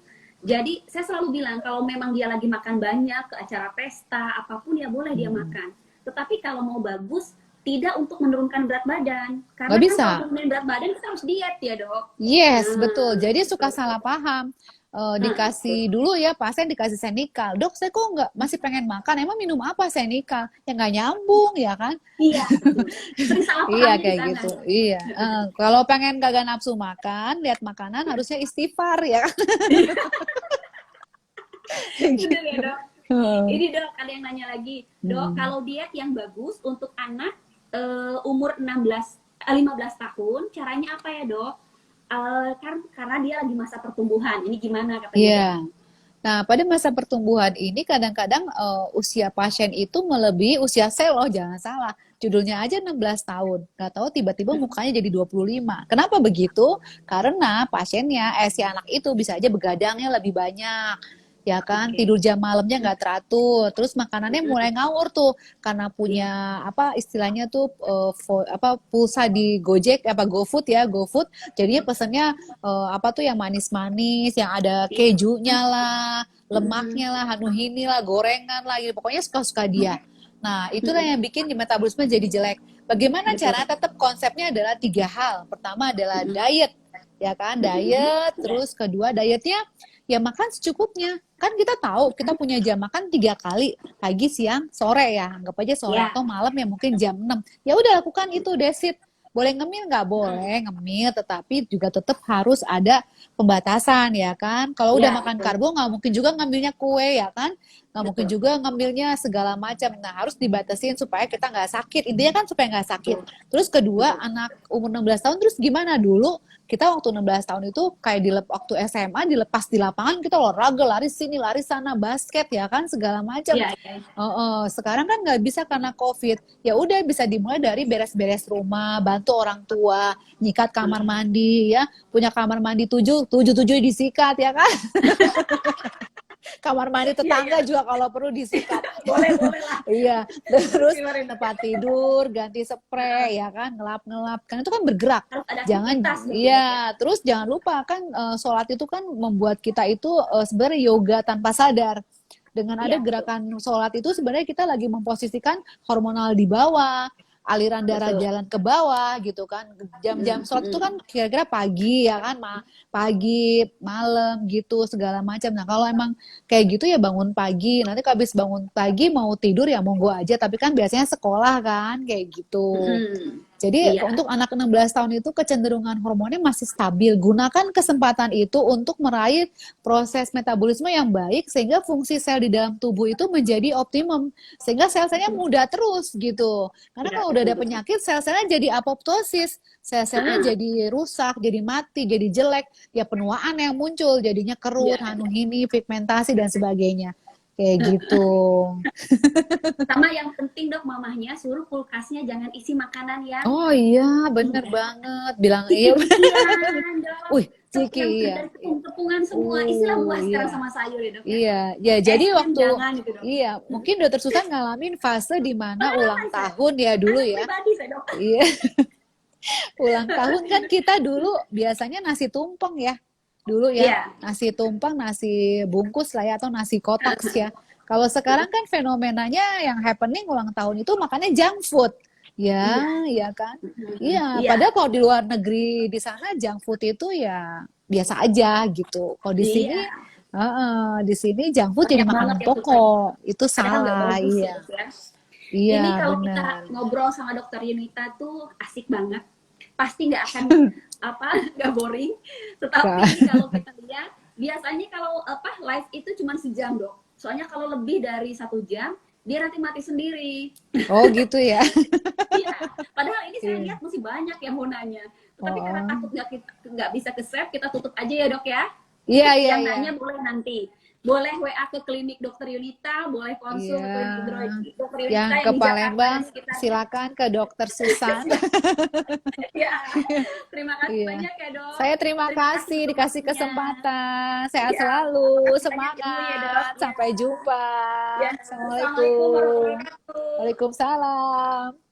Jadi saya selalu bilang kalau memang dia lagi makan banyak ke acara pesta apapun ya boleh dia makan. Tetapi kalau mau bagus tidak untuk menurunkan berat badan. Karena Nggak bisa. Kan kalau menurunkan berat badan kita harus diet ya dok. Yes, betul. Jadi suka salah paham. dikasih dulu ya pasien dikasih Xenical. Dok, saya kok nggak masih pengen makan. Emang minum apa Xenical? Ya nggak nyambung ya kan? Iya, betul. Sering salah Iya pahamnya di kayak sana. gitu. Iya. Kalau pengen kagak nafsu makan, lihat makanan harusnya istighfar ya kan? Bener ya, Dok. Ini Dok, ada yang nanya lagi. Dok, kalau diet yang bagus untuk anak umur 15 tahun, caranya apa ya, Dok? Kan karena dia lagi masa pertumbuhan. Ini gimana katanya, Dok? Iya. Nah, pada masa pertumbuhan ini kadang-kadang usia pasien itu melebihi usia sel loh, jangan salah. Judulnya aja 16 tahun. Nggak tahu tiba-tiba mukanya jadi 25. Kenapa begitu? Karena pasiennya, si anak itu bisa aja begadangnya lebih banyak. Ya kan, Oke. tidur jam malamnya nggak teratur. Terus makanannya mulai ngawur tuh karena punya apa istilahnya tuh pulsa di Gojek apa GoFood ya, GoFood. Jadinya pesennya apa tuh yang manis-manis, yang ada Iya. kejunya lah, lemaknya lah, hanu-hini lah, gorengan lah, gitu. Pokoknya suka-suka dia. Nah, itulah yang bikin di metabolisme jadi jelek. Bagaimana Betul. cara tetap konsepnya adalah 3 hal. Pertama adalah diet, ya kan? Diet, terus kedua dietnya ya makan secukupnya. Kan kita tahu kita punya jam makan 3 kali, pagi, siang, sore ya. Anggap aja sore Ya. atau malam ya mungkin jam 6. Ya udah lakukan itu, desit. Boleh ngemil nggak? Boleh ngemil, tetapi juga tetap harus ada pembatasan ya kan. Kalau udah Ya, makan betul. karbo nggak mungkin juga ngambilnya kue ya kan. Nggak mungkin juga ngambilnya segala macam. Nah harus dibatasin supaya kita nggak sakit. Intinya kan supaya nggak sakit. Terus kedua, anak umur 16 tahun terus gimana dulu? Kita waktu 16 tahun itu kayak waktu SMA dilepas di lapangan kita olahraga, lari sini, lari sana, basket ya kan segala macam. Iya, iya. Sekarang kan nggak bisa karena COVID. Ya udah bisa dimulai dari beres-beres rumah, bantu orang tua, nyikat kamar mandi ya, punya kamar mandi 7 disikat ya kan. Kamar mandi tetangga juga kalau perlu disikat. Boleh lah. Iya, terus Gimana, Dok? tempat tidur, ganti spray ya kan, ngelap-ngelap. Kan itu kan bergerak. Harus ada Jangan aktivitas gitu, Dok, ya. iya, terus jangan lupa kan sholat itu kan membuat kita itu sebenarnya yoga tanpa sadar. Dengan ada Iya, gerakan sholat itu sebenarnya kita lagi memposisikan hormonal di bawah, aliran darah betul. jalan ke bawah gitu kan. Jam-jam sholat itu kan kira-kira pagi ya kan, pagi, malam gitu segala macam. Nah kalau emang kayak gitu ya bangun pagi. Nanti kalau habis bangun pagi mau tidur ya monggo aja. Tapi kan biasanya sekolah kan kayak gitu. Jadi Iya. untuk anak 16 tahun itu kecenderungan hormonnya masih stabil. Gunakan kesempatan itu untuk meraih proses metabolisme yang baik sehingga fungsi sel di dalam tubuh itu menjadi optimum. Sehingga sel-selnya muda terus gitu. Karena Iya, kalau udah ada betul. penyakit sel-selnya jadi apoptosis. Sel-selnya jadi rusak, jadi mati, jadi jelek. Ya penuaan yang muncul jadinya kerut, Iya. hanu-hini, pigmentasi dan sebagainya. Kayak gitu. Sama yang penting, Dok, mamahnya suruh kulkasnya jangan isi makanan yang Oh iya, bener banget. Bilang iya. ciki-cikian, Dok. Wih, Yang Ciki iya. dari tepung-tepungan semua. Isilah buah sekarang Iya. sama sayur ya, Dok, ya. Iya, ya Es jadi krim waktu jangan gitu, Dok. iya, mungkin Dokter Susan ngalamin fase di mana ulang Pengalaman saya. tahun ya dulu Anak ya. pribadi saya, Dok. Iya, ulang tahun kan kita dulu biasanya nasi tumpeng ya. Dulu ya, Iya. nasi tumpeng, nasi bungkus lah ya atau nasi kotak ya. Kalau sekarang kan fenomenanya yang happening ulang tahun itu makannya junk food. Ya, Iya. ya kan? Iya, Iya. padahal kalau di luar negeri di sana junk food itu ya biasa aja gitu. Kalau di sini Iya. di sini junk food jadi Banyak banget makanan ya food pokok. Itu padahal nggak salah, bagus ya, iya. Dok, ya. Iya, Ini kalau kita benar. ngobrol sama Dokter Yunita tuh asik banget. Pasti nggak akan nggak boring. Tetapi Kak. kalau kita lihat, biasanya kalau live itu cuma sejam, Dok. Soalnya kalau lebih dari 1 jam, dia nanti mati sendiri. Oh, gitu ya. Iya. Padahal ini saya Iya. lihat masih banyak yang mau nanya. Tetapi karena Oh. takut nggak bisa ke save, kita tutup aja ya, Dok, ya. Iya, iya, Yang iya. nanya boleh nanti. Boleh WA ke klinik Dokter Yunita, boleh konsul ke klinik Iya. Dokter Yang Yunita ke yang di Jakarta Palembang, dan sekitarnya. silakan ke Dokter Susan. Ya, terima kasih Iya. banyak ya, Dok. Saya terima kasih dikasih waktunya. kesempatan. Sehat Ya, selalu, makasih banyak Ibu ya, Dok. semangat. Sampai jumpa. Ya, Assalamualaikum Assalamualaikum. warahmatullahi wabarakatuh. Waalaikumsalam.